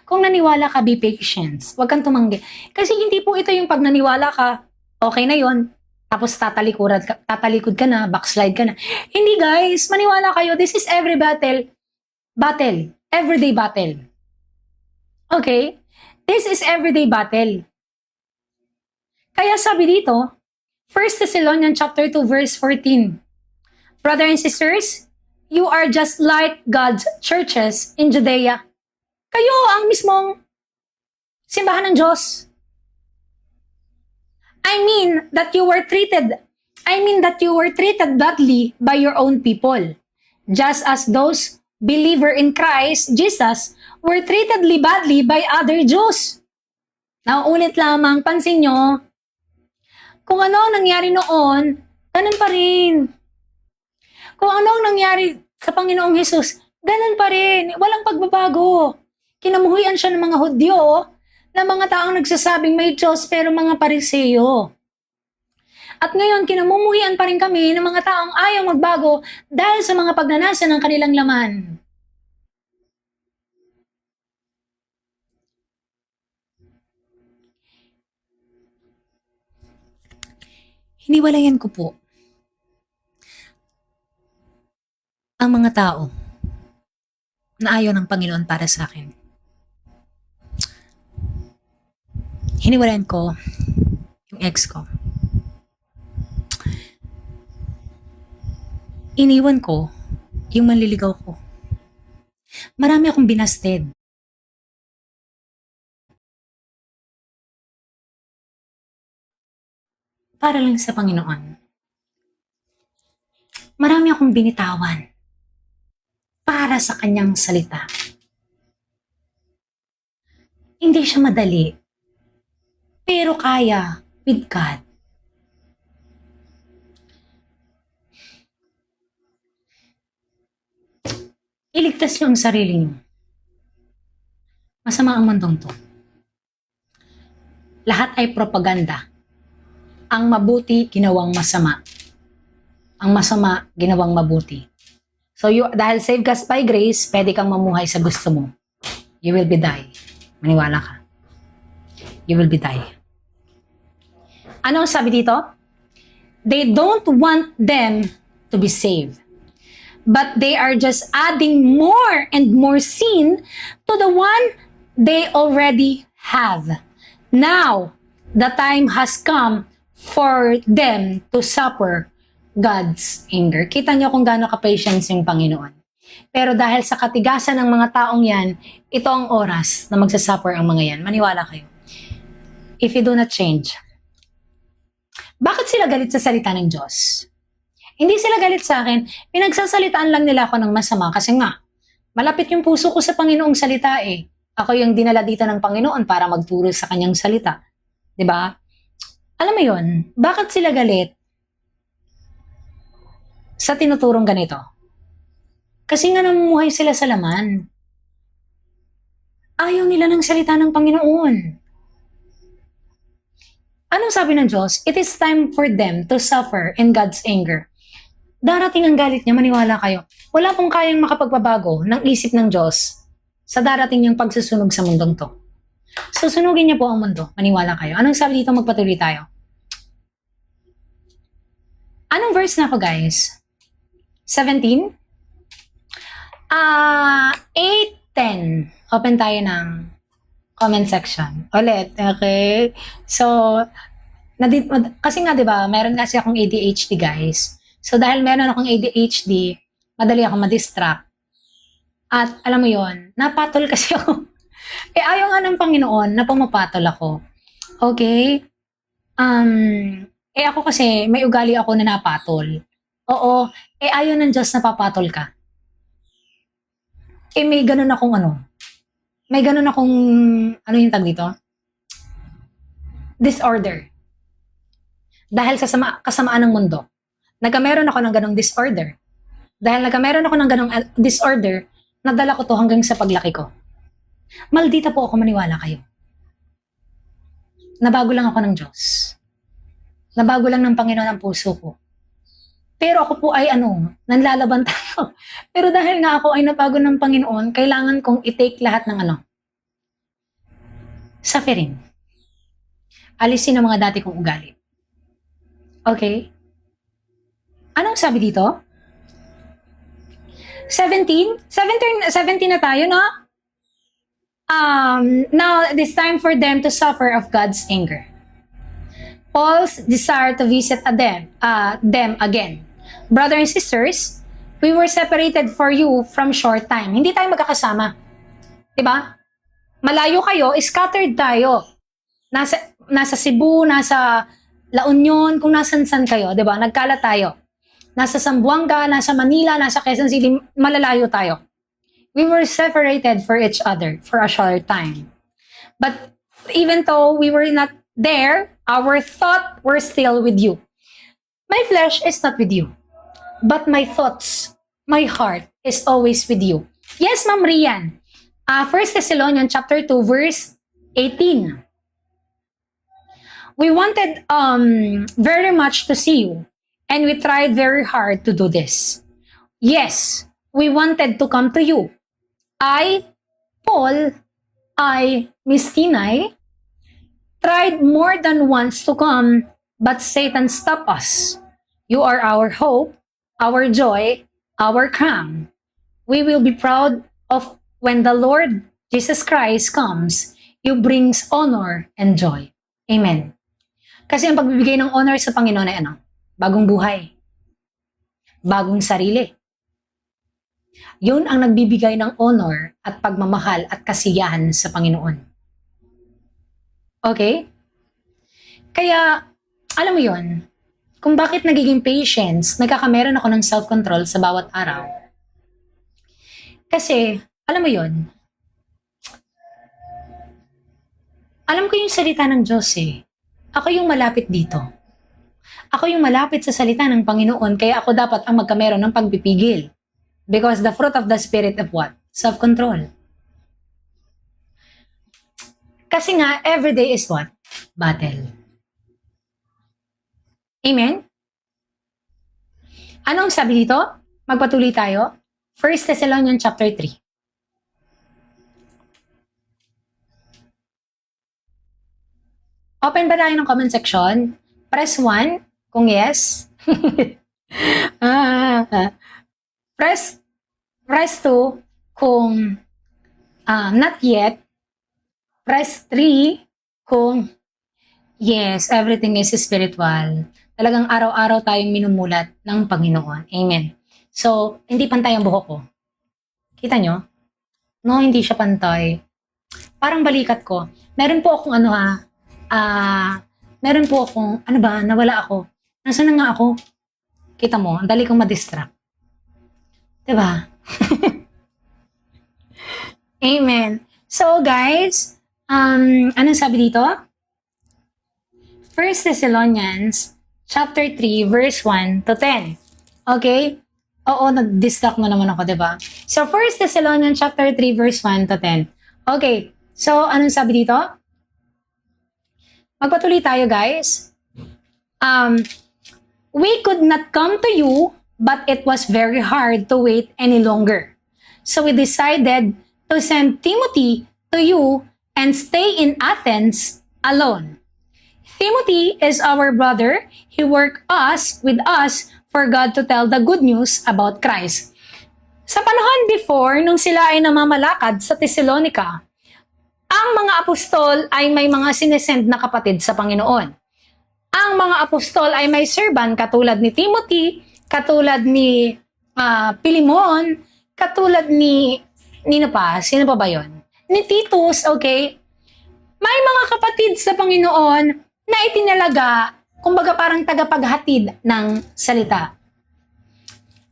Kung naniwala ka, be patient. Huwag kang tumanggi. Kasi hindi po ito yung pag naniwala ka, okay na yon. Tapos tatalikod ka na, backslide ka na. Hindi guys, maniwala kayo. This is every battle. Everyday battle. Okay? This is everyday battle. Kaya sabi dito, 1 Thessalonians chapter 2 verse 14. Brothers and sisters, you are just like God's churches in Judea. Kayo ang mismong simbahan ng Diyos. I mean that you were treated badly by your own people. Just as those believer in Christ Jesus were treated badly by other Jews. Nauulit lamang, pansin nyo, kung ano ang nangyari noon, ganun pa rin. Kung ano ang nangyari sa Panginoong Hesus, ganun pa rin. Walang pagbabago. Kinamuhian siya ng mga Hudyo, ng mga taong nagsasabing may Diyos pero mga Pariseyo. At ngayon, kinamumuhian pa rin kami ng mga taong ayaw magbago dahil sa mga pagnanasa ng kanilang laman. Hiniwalayan ko po ang mga tao na ayaw ng Panginoon para sa akin. Hiniwalayan ko yung ex ko. Iniwan ko yung manliligaw ko. Marami akong binasted. Para lang sa Panginoon. marami akong binitawan para sa kanyang salita. Hindi siya madali, pero kaya with God. Iligtas niyo ang sarili niyo. Masama ang mundong to. Lahat ay propaganda. Ang mabuti, ginawang masama. Ang masama, ginawang mabuti. So, dahil saved ka by grace, pwede kang mamuhay sa gusto mo. You will be die. Maniwala ka. You will be die. Ano ang sabi dito? They don't want them to be saved. But they are just adding more and more sin to the one they already have. Now, the time has come for them to suffer God's anger. Kita niyo kung gaano ka-patience yung Panginoon. Pero dahil sa katigasan ng mga taong yan, ito ang oras na magsasuffer ang mga yan. Maniwala kayo. If you do not change. Bakit sila galit sa salita ng Diyos? Hindi sila galit sa akin. Pinagsasalitaan lang nila ako ng masama kasi nga, malapit yung puso ko sa Panginoong salita eh. Ako yung dinala dito ng Panginoon para magturo sa kanyang salita. 'Di ba? Alam mo yun, bakit sila galit sa tinuturong ganito? Kasi nga namumuhay sila sa laman. Ayaw nila ng salita ng Panginoon. Anong sabi ng Diyos? It is time for them to suffer in God's anger. Darating ang galit niya, maniwala kayo. Wala pong kayang makapagbabago ng isip ng Diyos sa darating niyang pagsusunog sa mundong to. Susunugin niya po ang mundo, maniwala kayo. Anong sabi dito? Magpatuloy tayo. Anong verse na ako, guys? 17? 8:10. Open tayo ng comment section. Ulit, okay? So, kasi nga, di ba, meron kasi akong ADHD, guys. So, dahil meron akong ADHD, madali ako ma-distract. At, alam mo yon, napatol kasi ako. Ayaw nga ng Panginoon na pumapatol ako. Okay? Ako kasi, may ugali ako na napatol. Oo, ayaw ng Diyos na papatol ka. May ganun akong may ganun akong, ano yung tag dito? Disorder. Dahil sa kasamaan ng mundo. Nagkameron ako ng ganong disorder. Dahil nagkameron ako ng ganong disorder, nadala ko to hanggang sa paglaki ko. Maldita po ako, maniwala kayo. Nabago lang ako ng Diyos. Nabago lang ng Panginoon ang puso ko. Pero ako po ay nanlalaban tayo. Pero dahil nga ako ay nabago ng Panginoon, kailangan kong i-take lahat ng suffering. Alisin ang mga dati kong ugali. Okay? Anong sabi dito? 17 na tayo, no? Now, it is time for them to suffer of God's anger. Paul's desire to visit them again. Brothers and sisters, we were separated for you from short time. Hindi tayo magkakasama. Diba? Malayo kayo, scattered tayo. Nasa Cebu, nasa La Union, kung nasan-san kayo, diba? Nagkalat tayo. Nasa Zamboanga, nasa Manila, nasa Quezon City, malalayo tayo. We were separated for each other for a short time. But even though we were not there, our thoughts were still with you. My flesh is not with you. But my thoughts, my heart is always with you. Yes, Ma'am Rian. 1 Thessalonians chapter 2, verse 18. We wanted very much to see you. And we tried very hard to do this. Yes, we wanted to come to you. Paul, Miss Tinay, tried more than once to come, but Satan stopped us. You are our hope, our joy, our crown. We will be proud of when the Lord Jesus Christ comes. You brings honor and joy. Amen. Kasi ang pagbibigay ng honor sa Panginoon ay bagong buhay. Bagong sarili. Yun ang nagbibigay ng honor at pagmamahal at kasiyahan sa Panginoon. Okay? Kaya, alam mo yun, kung bakit nagiging patience, nagkakameron ako ng self-control sa bawat araw. Kasi, alam mo yon, alam ko yung salita ng Diyos eh. Ako yung malapit dito. Ako yung malapit sa salita ng Panginoon, kaya ako dapat ang magkameron ng pagpipigil. Because the fruit of the Spirit of what? Self-control. Kasi nga, everyday is what? Battle. Amen? Anong sabi dito? Magpatuloy tayo. 1 Thessalonians chapter 3. Open ba tayo ng comment section? Press 1 kung yes. Press 2 kung not yet. Press 3 kung yes, everything is spiritual. Talagang araw-araw tayong minumulat ng Panginoon. Amen. So, hindi pantay ang buhok ko. Kita nyo? No, hindi siya pantay. Parang balikat ko. Meron po akong meron po akong, nawala ako. Nasaan na nga ako? Kita mo, ang dali kong madistract. Diba? Amen. So guys, anong sabi dito? 1 Thessalonians chapter 3 verse 1 to 10. Okay? Oo, nag-distract na naman ako, diba? So 1 Thessalonians chapter 3 verse 1 to 10. Okay. So anong sabi dito? Magpatuloy tayo, guys. We could not come to you, but it was very hard to wait any longer. So we decided to send Timothy to you and stay in Athens alone. Timothy is our brother. He worked with us for God to tell the good news about Christ. Sa panahon before, nung sila ay namamalakad sa Thessalonica, ang mga apostol ay may mga sinesend na kapatid sa Panginoon. Ang mga apostol ay may servant katulad ni Timothy, katulad ni Pilimon, katulad ni sino pa ba yun? Ni Titus, okay? May mga kapatid sa Panginoon na itinalaga, kumbaga parang tagapaghatid ng salita.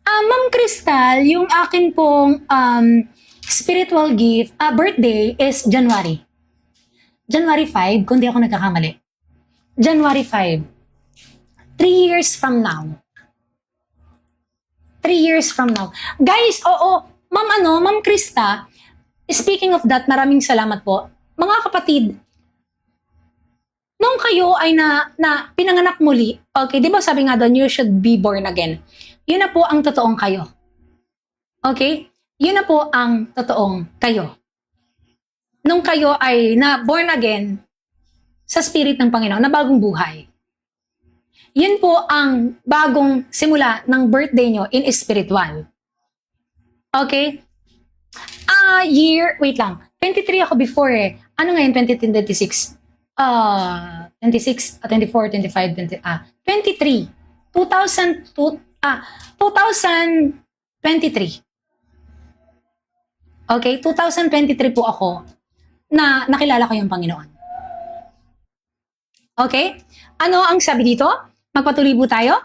Ma'am Crystal, yung akin pong spiritual gift, birthday is January. January 5, kung di ako nagkakamali. January 5. 3 years from now. 3 years from now. Guys, oo, Ma'am Krista, speaking of that, maraming salamat po. Mga kapatid, nung kayo ay na pinanganak muli, okay, di ba sabi nga doon, you should be born again. Yun na po ang totoong kayo. Okay? Yun na po ang totoong kayo. Nung kayo ay na born again sa Spirit ng Panginoon, na bagong buhay. Yun po ang bagong simula ng birthday nyo in spiritual. Okay? Wait lang. 23 ako before eh. Ano ngayon 2026? 26, 24, 25, 23. 2023. Okay, 2023 po ako na nakilala ko yung Panginoon. Okay? Ano ang sabi dito? Magpatuloy po tayo.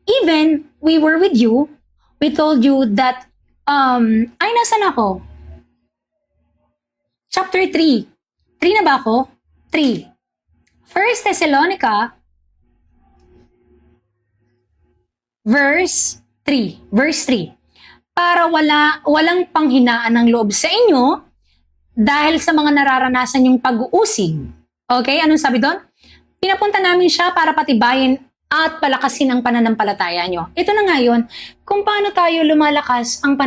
Even we were with you, we told you that, nasan ako? Chapter 3. 3 na ba ako? 3. 1 Thessalonica, verse 3. Verse 3. Para walang panghinaan ng loob sa inyo dahil sa mga nararanasan yung pag-uusig. Okay? Anong sabi doon? Pinapunta namin siya para patibayin at palakasin ang pananampalataya nyo. Ito na nga yun, kung paano tayo lumalakas ang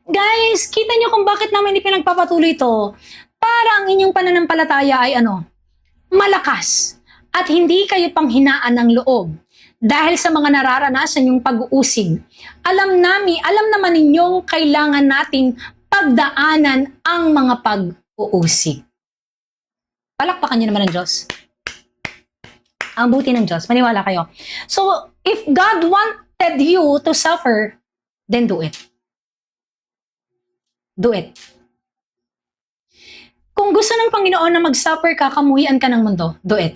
Guys, kita nyo kung bakit namin ipinagpapatuloy ito. Para ang inyong pananampalataya ay malakas. At hindi kayo panghinaan ng loob. Dahil sa mga nararanasan yung pag-uusig, alam naman ninyong kailangan nating pagdaanan ang mga pag-uusig. Palakpakan niyo naman ng Diyos. Ang buti ng Diyos, maniwala kayo. So, if God wanted you to suffer, then do it. Do it. Kung, Kung gusto ng Panginoon na mag-suffer ka, kamuhian ka ng mundo, do it.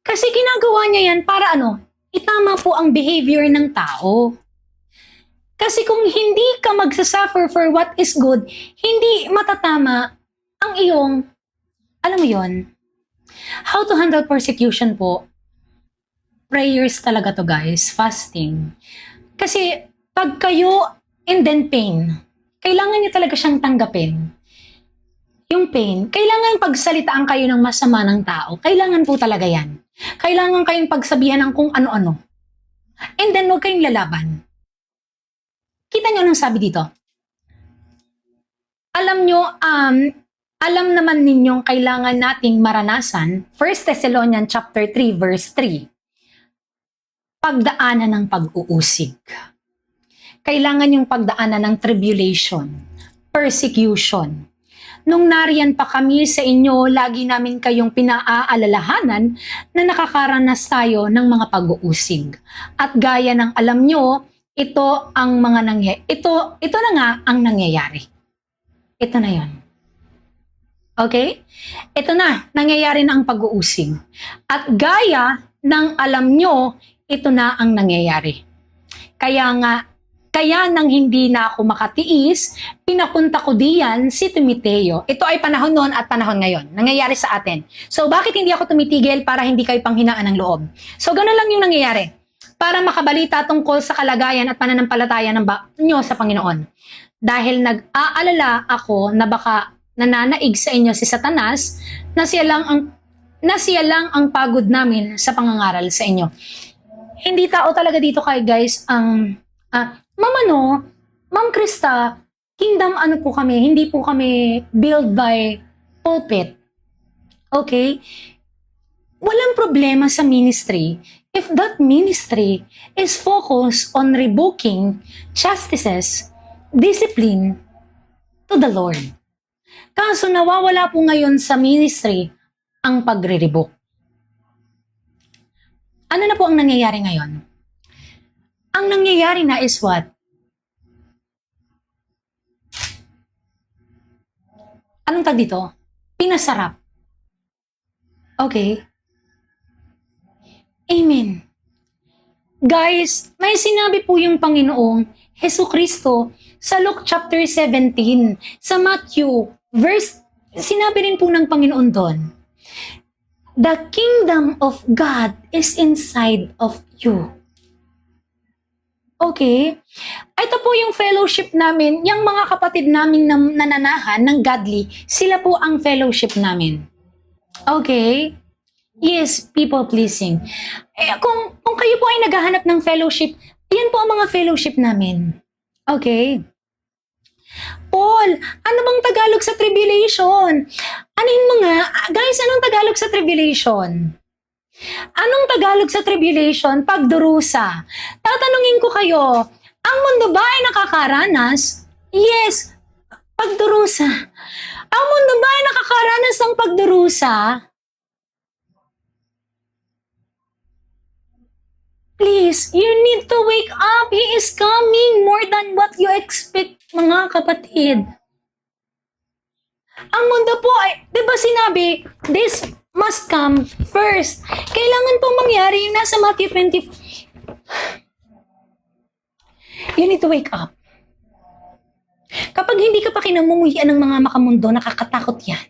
Kasi ginagawa niya yan para itama po ang behavior ng tao. Kasi kung hindi ka magsasuffer for what is good, hindi matatama ang iyong, alam mo yon, how to handle persecution po. Prayers talaga to guys, fasting. Kasi pag kayo and then pain, kailangan niyo talaga siyang tanggapin. Yung pain, kailangan pagsalitaan kayo ng masama ng tao. Kailangan po talaga yan. Kailangan kayong pagsabihan ng kung ano-ano. And then huwag kayong lalaban. Kita niyo anong sabi dito? Alam nyo, alam naman ninyong kailangan nating maranasan, 1 Thessalonians chapter 3, verse 3, pagdaanan ng pag-uusig. Kailangan yung pagdaanan ng tribulation, persecution. Nung nariyan pa kami sa inyo, lagi namin kayong pinaaalalahanan na nakakaranas tayo ng mga pag-uusig. At gaya ng alam nyo, ito na nga ang nangyayari. Ito na yon. Okay? Ito na, nangyayari na ang pag-uusig. At gaya ng alam nyo, ito na ang nangyayari. Kaya nang hindi na ako makatiis, pinapunta ko diyan si Timoteo. Ito ay panahon noon at panahon ngayon. Nangyayari sa atin. So, bakit hindi ako tumitigil para hindi kayo panghinaan ng loob? So, ganun lang yung nangyayari. Para makabalita tungkol sa kalagayan at pananampalataya nyo sa Panginoon. Dahil nag-aalala ako na baka nananaig sa inyo si Satanas na siya lang ang pagod namin sa pangangaral sa inyo. Hindi tao talaga dito kay guys ang Ma'am Krista, kingdom po kami, hindi po kami build by pulpit. Okay? Walang problema sa ministry if that ministry is focused on rebuking, chastises, discipline to the Lord. Kaso nawawala po ngayon sa ministry ang pagre-rebuke. Ano na po ang nangyayari ngayon? Ang nangyayari na is what? Anong tag dito? Pinasarap. Okay? Amen. Guys, may sinabi po yung Panginoong Hesukristo sa Luke chapter 17, sa Matthew, sinabi rin po ng Panginoon doon, the kingdom of God is inside of you. Okay? Ito po yung fellowship namin, yung mga kapatid namin na nananahan ng godly, sila po ang fellowship namin. Okay? Yes, people pleasing. Kung kayo po ay naghahanap ng fellowship, yan po ang mga fellowship namin. Okay? Paul, ano bang Tagalog sa tribulation? Anuhin mo nga, guys, anong Tagalog sa tribulation? Anong Tagalog sa tribulation? Pagdurusa. Tatanungin ko kayo, ang mundo ba ay nakakaranas? Yes, pagdurusa. Ang mundo ba ay nakakaranas ng pagdurusa? Please, you need to wake up. He is coming more than what you expect, mga kapatid. Ang mundo po ay, di ba sinabi, this must come first. Kailangan pong mangyari yung nasa Matthew 20. You need to wake up. Kapag hindi ka pa kinamumuhian ng mga makamundo, nakakatakot yan.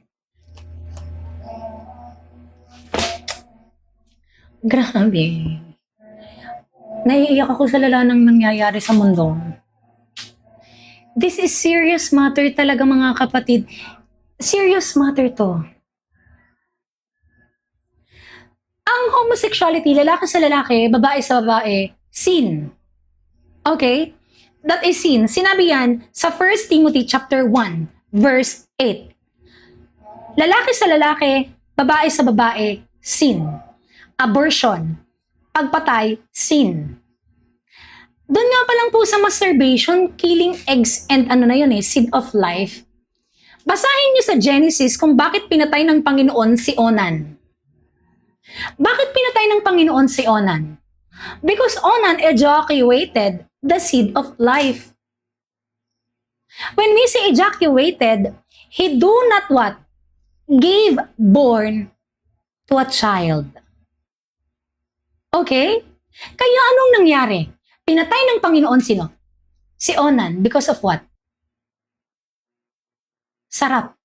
Grabe. Naiiyak ako sa lala ng nangyayari sa mundo. This is serious matter talaga, mga kapatid. Serious matter to. Ang homosexuality, lalaki sa lalaki, babae sa babae, sin. Okay? That is sin. Sinabi yan sa 1 Timothy chapter 1, verse 8. Lalaki sa lalaki, babae sa babae, sin. Abortion, pagpatay, sin. Doon nga pa lang po sa masturbation, killing eggs and seed of life. Basahin niyo sa Genesis kung bakit pinatay ng Panginoon si Onan. Bakit pinatay ng Panginoon si Onan? Because Onan ejaculated the seed of life. When we say ejaculated, he do not what? Gave born to a child. Okay? Kaya anong nangyari? Pinatay ng Panginoon sino? Si Onan. Because of what? Sarap.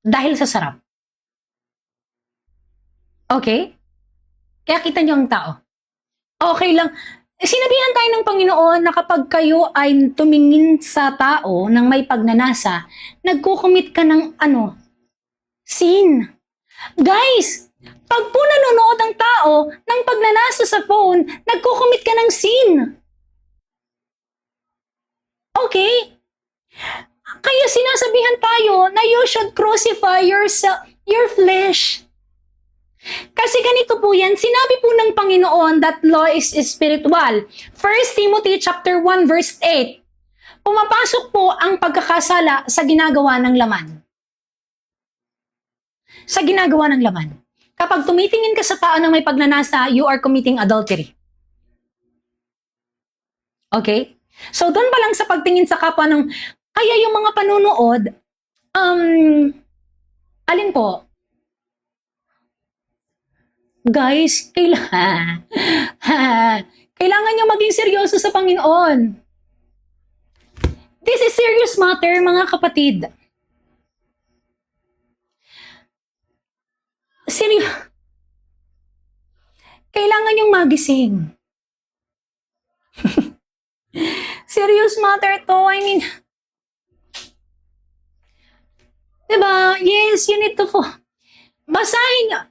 Dahil sa sarap. Okay? Kaya kita niyo ang tao. Okay lang. Sinabihan tayo ng Panginoon na kapag kayo ay tumingin sa tao ng may pagnanasa, nagkukumit ka ng sin. Guys, pag po nanonood ang tao ng pagnanasa sa phone, nagkukumit ka ng sin. Okay? Kaya sinasabihan tayo na you should crucify your flesh. Kasi ganito po yan, sinabi po ng Panginoon that law is spiritual. 1 Timothy chapter 1 verse 8. Pumapasok po ang pagkakasala sa ginagawa ng laman. Sa ginagawa ng laman. Kapag tumitingin ka sa tao na may pagnanasa, you are committing adultery. Okay? So doon pa lang sa pagtingin sa kapwa ng, kaya yung mga panunood, alin po? Guys, kailangan nyo maging seryoso sa Panginoon. This is serious matter, mga kapatid. Kailangan nyong magising. Serious matter to. I mean, diba? Yes, you need to basahin.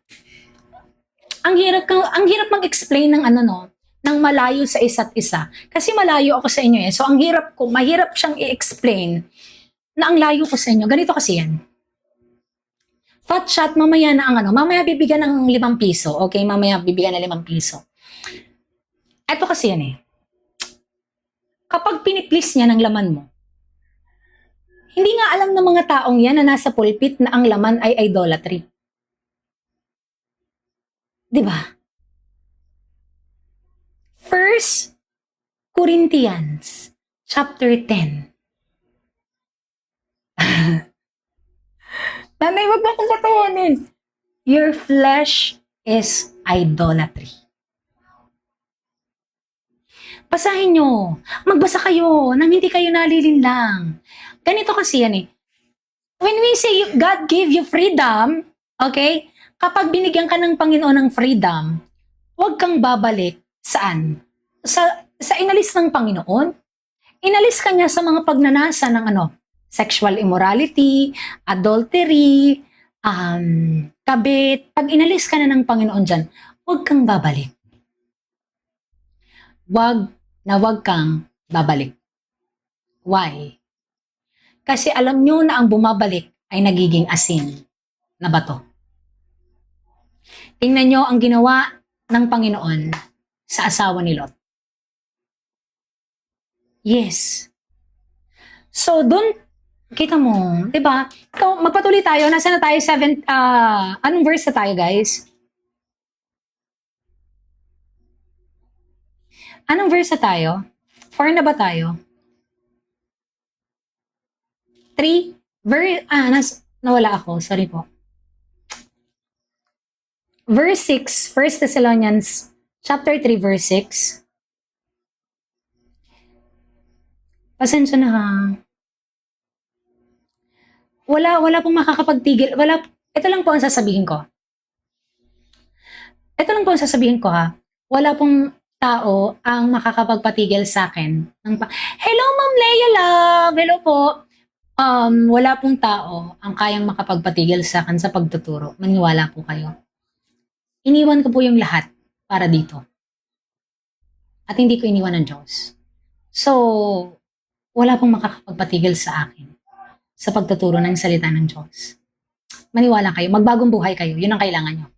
Ang hirap mag-explain ng ng malayo sa isa't isa. Kasi malayo ako sa inyo eh. So, mahirap siyang i-explain na ang layo ko sa inyo. Ganito kasi yan. Fat chat, mamaya na mamaya bibigyan ng 5 piso. Okay, mamaya bibigyan ng 5 piso. Ito kasi yan eh. Kapag piniplis niya ng laman mo, hindi nga alam ng mga taong yan na nasa pulpit na ang laman ay idolatry. Diba? 1 Corinthians chapter 10. Nanay, wag mo akong patawanin. Your flesh is idolatry. Basahin nyo. Magbasa kayo nang hindi kayo nalilinlang. Ganito kasi yan eh. When we say God gave you freedom, okay? Kapag binigyan ka ng Panginoon ng freedom, huwag kang babalik saan? Sa inalis ng Panginoon. Inalis ka niya sa mga pagnanasa ng sexual immorality, adultery, kabit. Pag inalis ka na ng Panginoon dyan, huwag kang babalik. Huwag kang babalik. Why? Kasi alam nyo na ang bumabalik ay nagiging asin na bato. Tingnan nyo ang ginawa ng Panginoon sa asawa ni Lot. Yes. So, doon, kita mo, di ba? Magpatuloy tayo. Nasaan na tayo? Anong verse na tayo, guys? Anong verse na tayo? 4 na ba tayo? 3? Nawala ako. Sorry po. Verse 6, 1 Thessalonians chapter 3, verse 6. Pasensya na ha. Wala pong makakapagtigil. Ito lang po ang sasabihin ko. Ha. Wala pong tao ang makakapagpatigil sa akin. Hello, Ma'am Leia Love! Hello po. Wala pong tao ang kayang makapagpatigil sa akin sa pagtuturo. Maniwala po kayo. Iniwan ko po yung lahat para dito. At hindi ko iniwan ng Diyos. So, wala pong makakapagpatigil sa akin sa pagtuturo ng salita ng Diyos. Maniwala kayo. Magbagong buhay kayo. Yun ang kailangan nyo.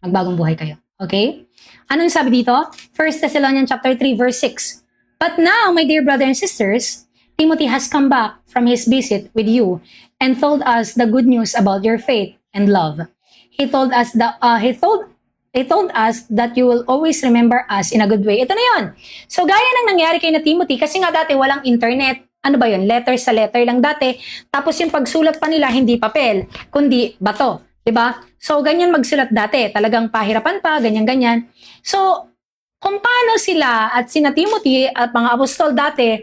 Magbagong buhay kayo. Okay? Anong sabi dito? 1 Thessalonians chapter 3, verse 6. But now, my dear brothers and sisters, Timothy has come back from his visit with you and told us the good news about your faith and love. He told us that you will always remember us in a good way. Ito na yun. So, gaya ng nangyari kay na Timothy, kasi nga dati walang internet. Ano ba yun? Letter sa letter lang dati. Tapos yung pagsulat pa nila, hindi papel, kundi bato. Diba? So, ganyan magsulat dati. Talagang pahirapan pa, ganyan-ganyan. So, kung paano sila at sina Timothy at mga apostol dati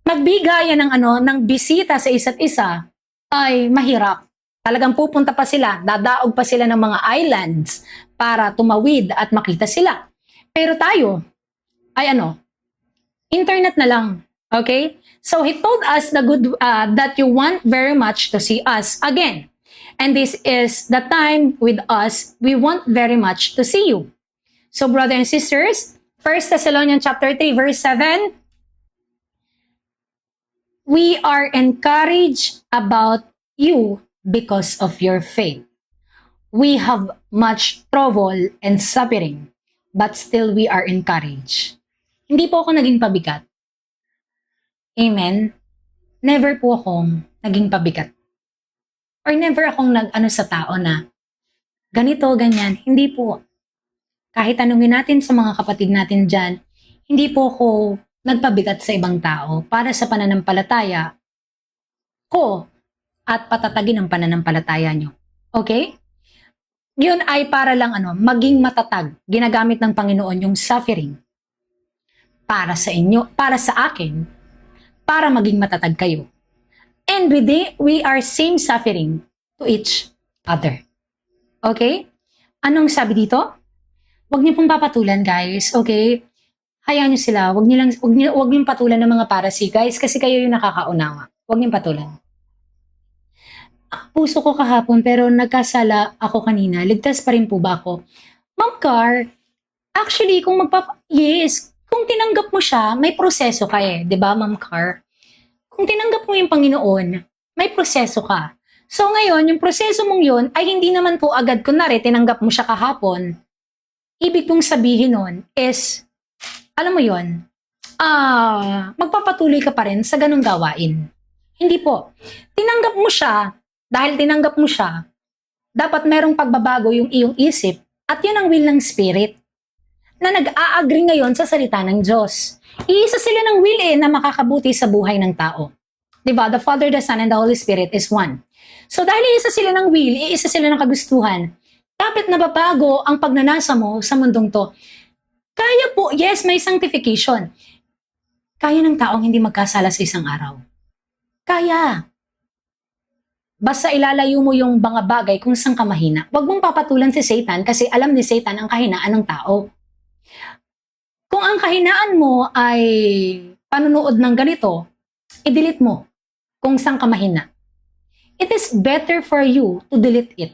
nagbigayan ng bisita sa isa't isa ay mahirap. Talagang pupunta pa sila, dadaog pa sila ng mga islands para tumawid at makita sila. Pero tayo ay internet na lang. Okay? So he told us that you want very much to see us again. And this is the time with us, we want very much to see you. So brothers and sisters, 1 Thessalonians chapter 3 verse 7, we are encouraged about you because of your faith. We have much trouble and suffering, but still we are encouraged. Hindi po ako naging pabigat. Amen? Never po akong naging pabigat. Or never akong nag-ano sa tao na ganito, ganyan. Hindi po. Kahit tanungin natin sa mga kapatid natin dyan, hindi po ako nagpabigat sa ibang tao para sa pananampalataya ko at patatagin ang pananampalataya nyo. Okay? Yun ay para lang maging matatag. Ginagamit ng Panginoon yung suffering para sa inyo, para sa akin, para maging matatag kayo. And we are same suffering to each other. Okay? Anong sabi dito? Huwag niyo pong papatulan, guys. Okay? Hayaan niyo sila. Huwag niyo patulan ng mga parasi, guys, kasi kayo yung nakakaunawa. Huwag niyo patulan. Puso ko kahapon pero nagkasala ako kanina. Ligtas pa rin po ba ako? Ma'am Car, actually, yes, kung tinanggap mo siya, may proseso ka eh. 'Di ba, Ma'am Car? Kung tinanggap mo yung Panginoon, may proseso ka. So ngayon, yung proseso mong yun ay hindi naman po agad, kunwari, tinanggap mo siya kahapon. Ibig kong sabihin nun is, alam mo yun, magpapatuloy ka pa rin sa ganung gawain. Hindi po. Tinanggap mo siya, dahil tinanggap mo siya, dapat merong pagbabago yung iyong isip at yun ang will ng Spirit na nag-a-agree ngayon sa salita ng Diyos. Iisa sila ng will na makakabuti sa buhay ng tao. Diba? The Father, the Son, and the Holy Spirit is one. So dahil iisa sila ng will, iisa sila ng kagustuhan, dapat nababago ang pagnanasa mo sa mundong to. Kaya po, yes, may sanctification. Kaya ng taong hindi magkasala sa isang araw. Kaya. Basta ilalayo mo yung mga bagay kung saan ka mahina. Huwag mong papatulan si Satan kasi alam ni Satan ang kahinaan ng tao. Kung ang kahinaan mo ay panunood ng ganito, i-delete mo kung saan ka mahina. It is better for you to delete it.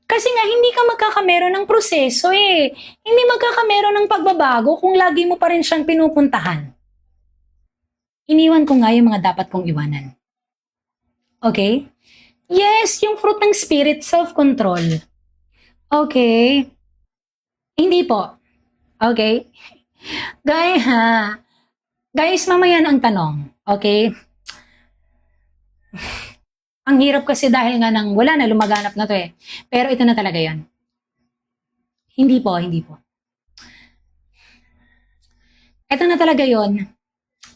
Kasi nga, hindi ka magkakamero ng proseso eh. Hindi magkakamero ng pagbabago kung lagi mo pa rin siyang pinupuntahan. Iniwan ko nga yung mga dapat kong iwanan. Okay? Yes, yung fruit ng spirit, self-control. Okay? Hindi po. Okay? Guys, mamaya na ang tanong. Okay? Ang hirap kasi dahil nga nang wala na, lumaganap na to eh. Pero ito na talaga yan. Hindi po. Ito na talaga yon.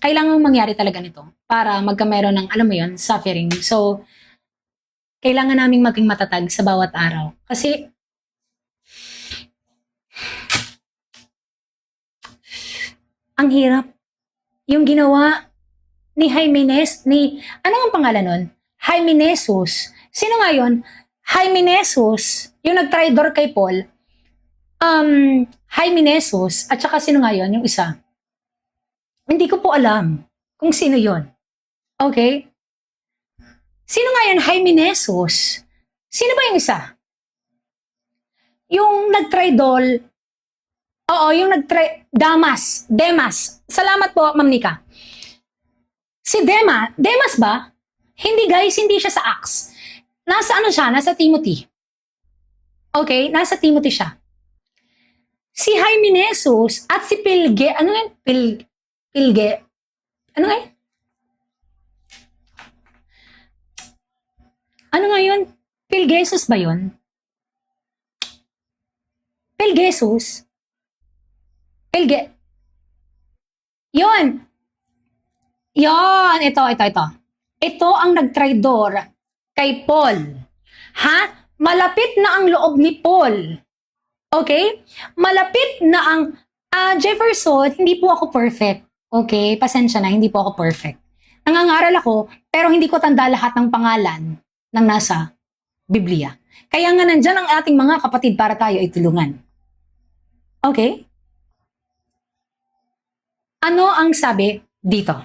Kailangan mangyari talaga nito para magkamero ng, alam mo yon, suffering. So, kailangan naming maging matatag sa bawat araw. Kasi, ang hirap. Yung ginawa ni Hymenaeus, ano ang pangalan nun? Hymenaeus. Sino nga yun? Hymenaeus, yung nag-tridor kay Paul. Hymenaeus, at saka sino nga yun? Yung isa. Hindi ko po alam kung sino yun. Okay? Sino nga yun? Hymenaeus. Sino ba yung isa? Yung nag-tridor, yung Demas. Salamat po, Ma'am Nika. Si Demas ba? Hindi guys, hindi siya sa Acts. Nasa siya? Nasa Timothy. Okay, nasa Timothy siya. Si Hymenaeus at si Pilge, ano yun? Pilge. Ano nga yun? Ano nga yun? Pilgesus ba yun? Pilgesus? Yun, ito. Ito ang nagtraidor kay Paul. Ha? malapit na ang loob ni Paul. Okay? Malapit na ang Jefferson, hindi po ako perfect. Okay? Pasensya na, hindi po ako perfect. Nangangaral ako, pero hindi ko tanda lahat ng pangalan ng nasa Biblia. Kaya nga nandyan ang ating mga kapatid para tayo ay tulungan. Okay? Ano ang sabi dito?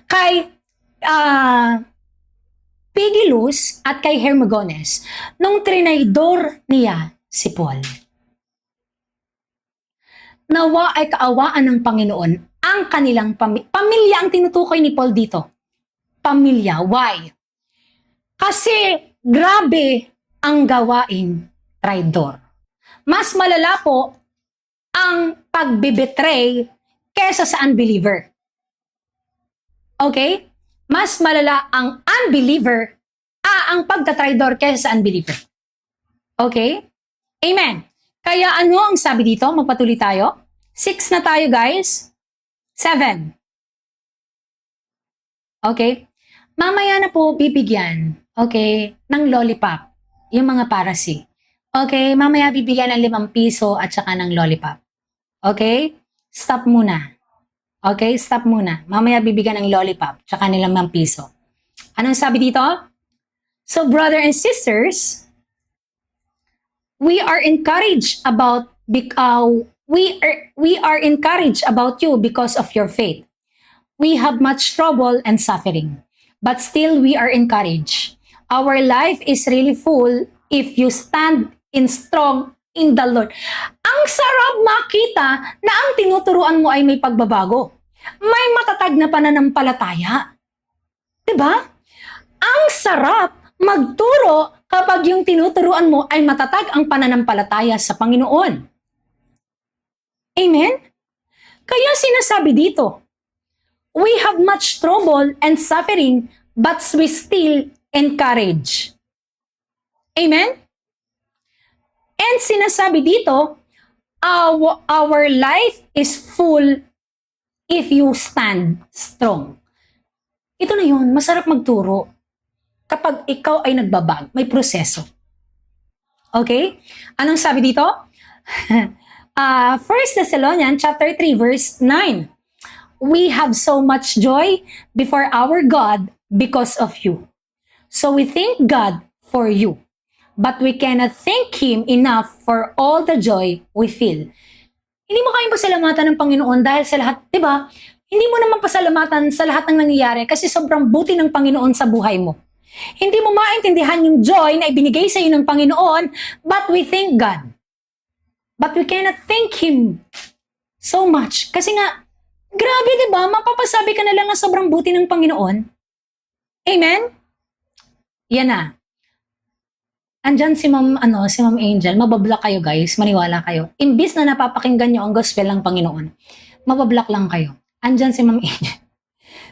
Kay Pigilus at kay Hermogenes, nung trinaydor niya si Paul. Nawa ay kaawaan ng Panginoon ang kanilang pamilya ang tinutukoy ni Paul dito. Pamilya. Why? Kasi grabe ang gawaing traidor. Mas malala po ang pagbibetray kesa sa unbeliever. Okay? Mas malala ang unbeliever ang pagtatraidor kesa sa unbeliever. Okay? Amen. Kaya ano ang sabi dito? Magpatuloy tayo. 6 na tayo, guys. 7. Okay? Mamaya na po bibigyan, okay, ng lollipop. Yung mga parasi. Okay? Mamaya bibigyan ng 5 piso at saka ng lollipop. Okay? Stop muna. Okay? Stop muna. Mamaya bibigyan ng lollipop tsaka ng 5 piso. Anong sabi dito? So, brother and sisters, we are encouraged about you because of your faith. We have much trouble and suffering, but still we are encouraged. Our life is really full if you stand in strong in the Lord. Ang sarap makita na ang tinuturuan mo ay may pagbabago. May matatag na pananampalataya. Diba? Ang sarap magturo kapag yung tinuturuan mo ay matatag ang pananampalataya sa Panginoon. Amen? Kaya sinasabi dito, we have much trouble and suffering, but we still encourage. Amen? And sinasabi dito, our life is full if you stand strong. Ito na yun, masarap magturo. Kapag ikaw ay nagbabag, may proseso. Okay? Anong sabi dito? 1 Thessalonians chapter 3 verse 9. We have so much joy before our God because of you. So we thank God for you. But we cannot thank Him enough for all the joy we feel. Hindi mo kayang pasalamatan ng Panginoon dahil sa lahat, di ba? Hindi mo naman pasalamatan sa lahat ng nangyayari kasi sobrang buti ng Panginoon sa buhay mo. Hindi mo maintindihan yung joy na ibinigay sa iyo ng Panginoon, but we thank God. But we cannot thank Him so much. Kasi nga, grabe, di ba? Mapapasabi ka na lang na sobrang buti ng Panginoon. Amen? Yan na. Andyan si Ma'am Angel, mabablock kayo guys, maniwala kayo. Imbis na napapakinggan nyo ang gospel ng Panginoon, mabablock lang kayo. Andyan si Ma'am Angel.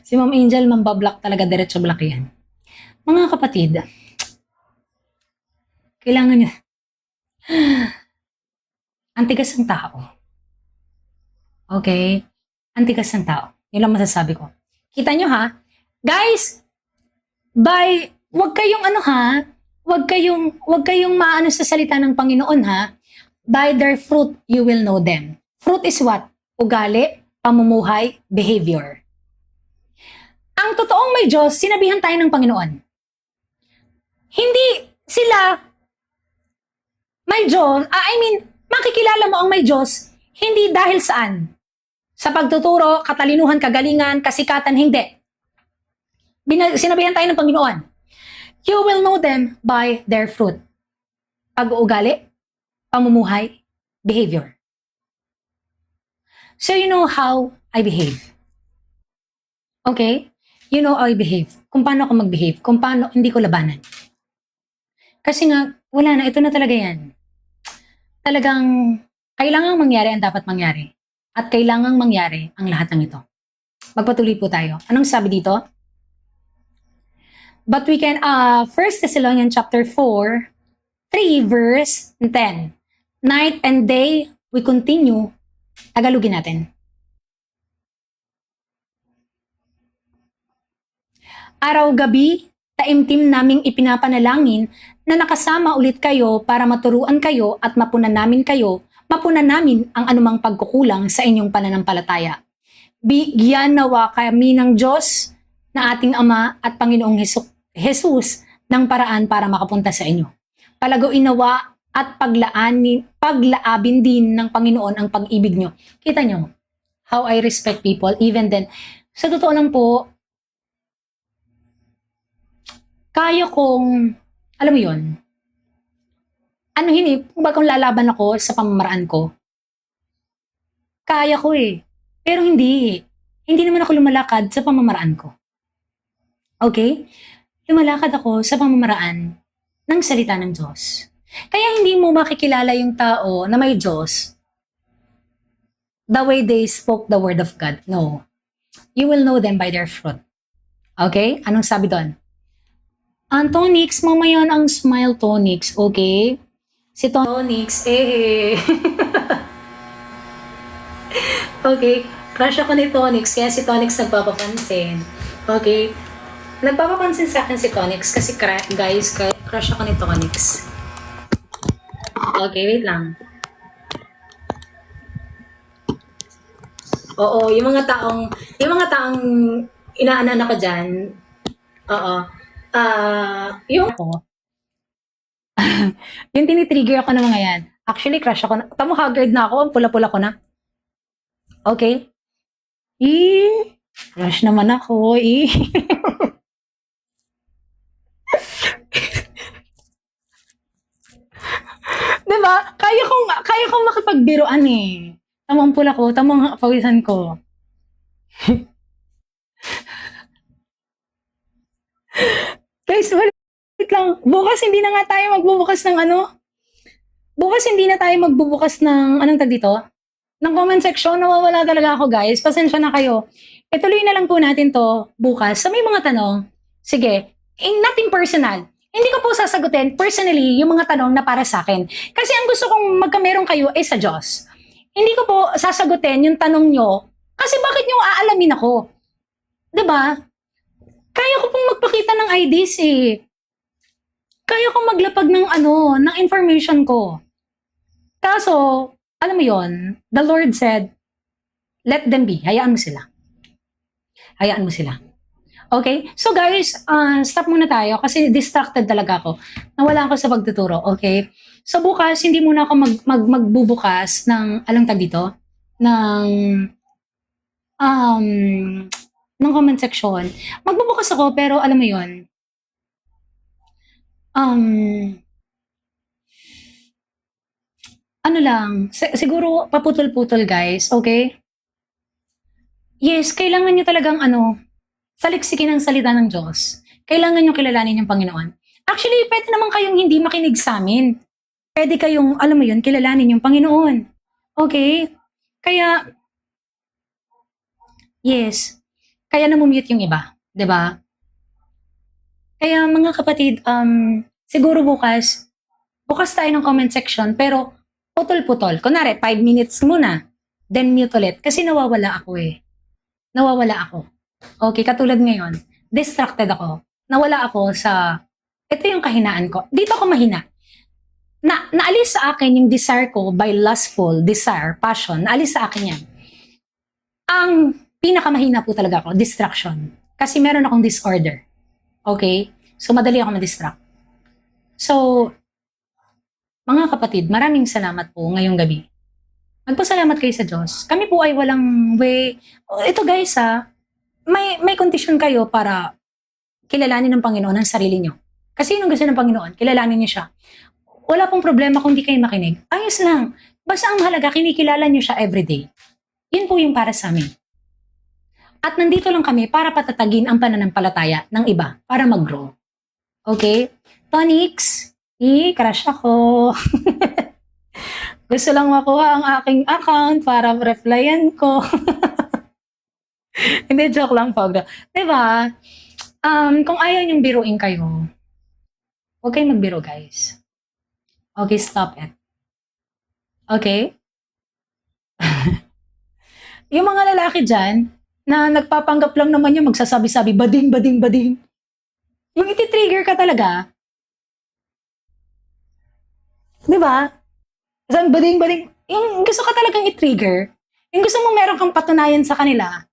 Si Ma'am Angel, mambablock talaga, diretso block yan. Mga kapatid, kailangan nyo, ang tigas ng tao. Okay? Ang tigas ng tao. Yun lang masasabi ko. Kita nyo ha? Guys, wag kayong maano sa salita ng Panginoon ha. By their fruit, you will know them. Fruit is what? Ugali, pamumuhay, behavior. Ang totoong may Diyos, sinabihan tayo ng Panginoon. Hindi sila may Diyos, makikilala mo ang may Diyos, hindi dahil saan? Sa pagtuturo, katalinuhan, kagalingan, kasikatan, hindi. Sinabihan tayo ng Panginoon. You will know them by their fruit. Pag-uugali, pamumuhay, behavior. So you know how I behave. Okay? You know how I behave. Kung paano ako mag-behave. Kung paano hindi ko labanan. Kasi nga, wala na. Ito na talaga yan. Talagang, kailangang mangyari ang dapat mangyari. At kailangang mangyari ang lahat ng ito. Magpatuloy po tayo. Anong sabi dito? But we can, 1 Thessalonians chapter 4, 3 verse 10. Night and day, we continue. Tagalogin natin. Araw-gabi, taimtim naming ipinapanalangin na nakasama ulit kayo para maturuan kayo at mapunan namin ang anumang pagkukulang sa inyong pananampalataya. Bigyan nawa kami ng Diyos na ating Ama at Panginoong Jesus ng paraan para makapunta sa inyo. Palaguin nawa at paglaabin din ng Panginoon ang pag-ibig nyo. Kita nyo, how I respect people, even then, sa totoo lang po, kaya kong, alam mo yun, kung lalaban ako sa pamamaraan ko, kaya ko eh. Pero hindi naman ako lumalakad sa pamamaraan ko. Okay? Lumalakad ako sa pamamaraan ng salita ng Diyos. Kaya hindi mo makikilala yung tao na may Diyos the way they spoke the word of God. No. You will know them by their fruit. Okay? Anong sabi doon? Tonix, mamaya ang smile Tonix, okay? Si Tonix, Okay, crush ako ni Tonix, kaya si Tonix nagpapapansin. Okay? Nagpapapansin sa akin si Tonix kasi guys, crush ako ni Tonix. Okay, wait lang. Oo, yung mga taong inaanan ako dyan, oo, yung ako, yung tinitrigger ako ng mga yan. Actually, crush ako na. Tamo, haggard na ako. Ang pula-pula ko na. Okay? Crush naman ako. Diba? Kaya kong makipagbiruan eh. Tamo ang pula ko. Tamo ang pawisan ko. Guys, wait lang. Bukas hindi na nga tayo magbubukas ng Bukas hindi na tayo magbubukas ng, anong tag dito? Ng comment section. Nawawala talaga ako, guys. Pasensya na kayo. Ituloy na lang po natin to bukas. Sa may mga tanong, sige, nothing personal. Hindi ko po sasagutin personally yung mga tanong na para sa akin. Kasi ang gusto kong magkameron kayo ay sa Diyos. Hindi ko po sasagutin yung tanong nyo kasi bakit nyo aalamin ako? Diba? Kaya ko pong magpakita ng IDs eh. Kaya ko maglapag ng ng information ko. Kaso, alam mo yon, the Lord said, let them be. Hayaan mo sila. Hayaan mo sila. Okay? So guys, stop muna tayo kasi distracted talaga ako. Nawala ako sa pagtuturo. Okay? So bukas, hindi muna ako magbubukas ng, alang tag dito? Ng comment section. Magbubukas ako pero alam mo yon, siguro paputol-putol guys, okay? Yes, kailangan nyo talagang saliksikin ang salita ng Diyos. Kailangan nyo kilalanin yung Panginoon. Actually, pwede naman kayong hindi makinig sa amin. Pwede kayong, alam mo yun, kilalanin yung Panginoon. Okay? Kaya, yes, kaya namumute yung iba, 'di ba? Kaya mga kapatid, siguro bukas tayo ng comment section, pero putol-putol. Kunwari, 5 minutes muna, then mute ulit. Kasi nawawala ako eh. Nawawala ako. Okay, katulad ngayon, distracted ako. Nawala ako ito yung kahinaan ko. Dito ako mahina. Naalis sa akin yung desire ko by lustful desire, passion. Naalis sa akin yan. Ang pinakamahina po talaga ako, distraction. Kasi meron akong disorder. Okay? So, madali ako ma-distract. So, mga kapatid, maraming salamat po ngayong gabi. Magpasalamat kayo sa Diyos. Kami po ay walang way. Ito guys may kondisyon kayo para kilalanin ng Panginoon ang sarili nyo. Kasi yung gusto ng Panginoon, kilalanin nyo siya. Wala pong problema kung di kayo makinig. Ayos lang. Basta ang mahalaga, kinikilala nyo siya everyday. Yun po yung para sa amin. At nandito lang kami para patatagin ang pananampalataya ng iba para mag-grow. Okay? Tonix, crush ako. Gusto lang makuha ang aking account para replyan ko. Hindi, joke lang po. Diba? Kung ayaw niyong biruin kayo, huwag kayong magbiro, guys. Okay, stop it. Okay? Yung mga lalaki dyan, na nagpapanggap lang naman yung magsasabi-sabi, bading, bading, bading. Yung iti-trigger ka talaga, di ba? Saan bading-bading, yung gusto ka talagang i-trigger, yung gusto mo meron kang patunayan sa kanila.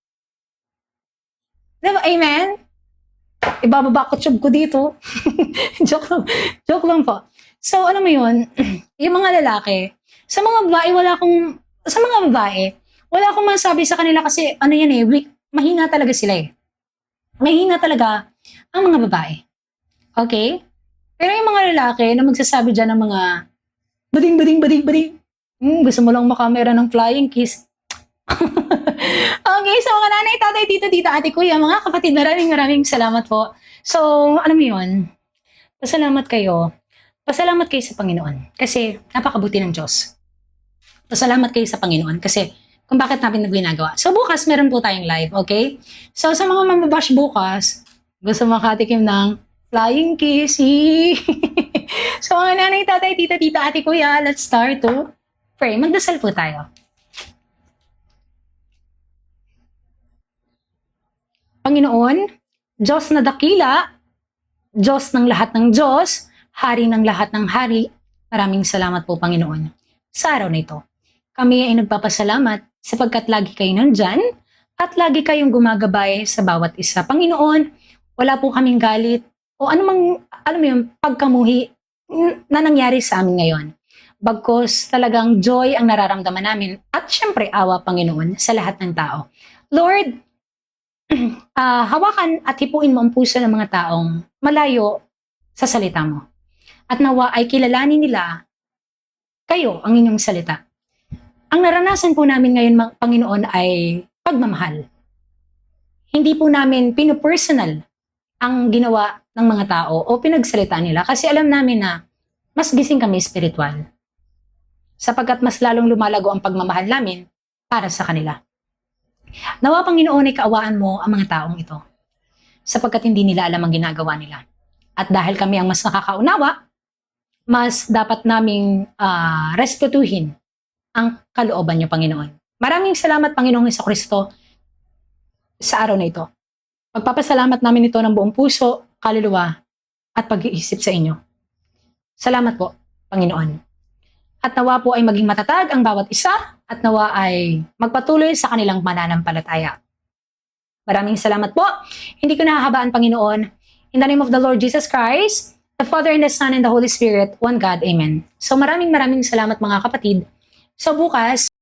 Di ba? Amen? Ibababa ko tube ko dito. Joke lang po. So, alam mo yun, yung mga lalaki, sa mga babae, wala akong masabi sa kanila kasi, ano yan eh, weak, mahina talaga sila eh. Mahina talaga ang mga babae. Okay? Pero yung mga lalaki na magsasabi dyan ng mga bading. Gusto mo lang makamera ng flying kiss. Okay, so mga nanay, tatay, tita, ate, kuya, mga kapatid, maraming salamat po. So, alam mo yun, pasalamat kayo sa Panginoon kasi napakabuti ng Diyos. Pasalamat kayo sa Panginoon kasi kung bakit natin ginagawa. So bukas meron po tayong live, okay? So sa mga mambabash bukas, gusto makatikim ng flying kiss. So mga nanay, tatay, tita, ate, kuya, let's start to pray. Magdasal po tayo. Panginoon, Diyos na dakila, Diyos ng lahat ng Diyos, Hari ng lahat ng hari, maraming salamat po Panginoon sa araw na ito. Kami ay nagpapasalamat sapagkat lagi kayo nandyan at lagi kayong gumagabay sa bawat isa. Panginoon, wala po kaming galit o anumang, alam mo yung pagkamuhi na nangyari sa amin ngayon. Bagkos talagang joy ang nararamdaman namin at syempre awa Panginoon sa lahat ng tao. Lord, hawakan at hipuin mo ang puso ng mga taong malayo sa salita mo. At nawa ay kilalanin nila kayo ang inyong salita. Ang naranasan po namin ngayon, Panginoon, ay pagmamahal. Hindi po namin pinopersonal ang ginawa ng mga tao o pinagsalita nila kasi alam namin na mas gising kami spiritual. Sapagkat mas lalong lumalago ang pagmamahal namin para sa kanila. Nawa, Panginoon, ay kaawaan mo ang mga taong ito sapagkat hindi nila alam ang ginagawa nila. At dahil kami ang mas nakakaunawa, mas dapat naming respetuhin ang kalooban niyo, Panginoon. Maraming salamat, Panginoong Jesucristo, sa araw na ito. Magpapasalamat namin ito ng buong puso, kaluluwa, at pag-iisip sa inyo. Salamat po, Panginoon. At nawa po ay maging matatag ang bawat isa at nawa ay magpatuloy sa kanilang mananampalataya. Maraming salamat po. Hindi ko nahahabaan, Panginoon. In the name of the Lord Jesus Christ, the Father and the Son and the Holy Spirit, one God, Amen. So maraming salamat mga kapatid. So bukas,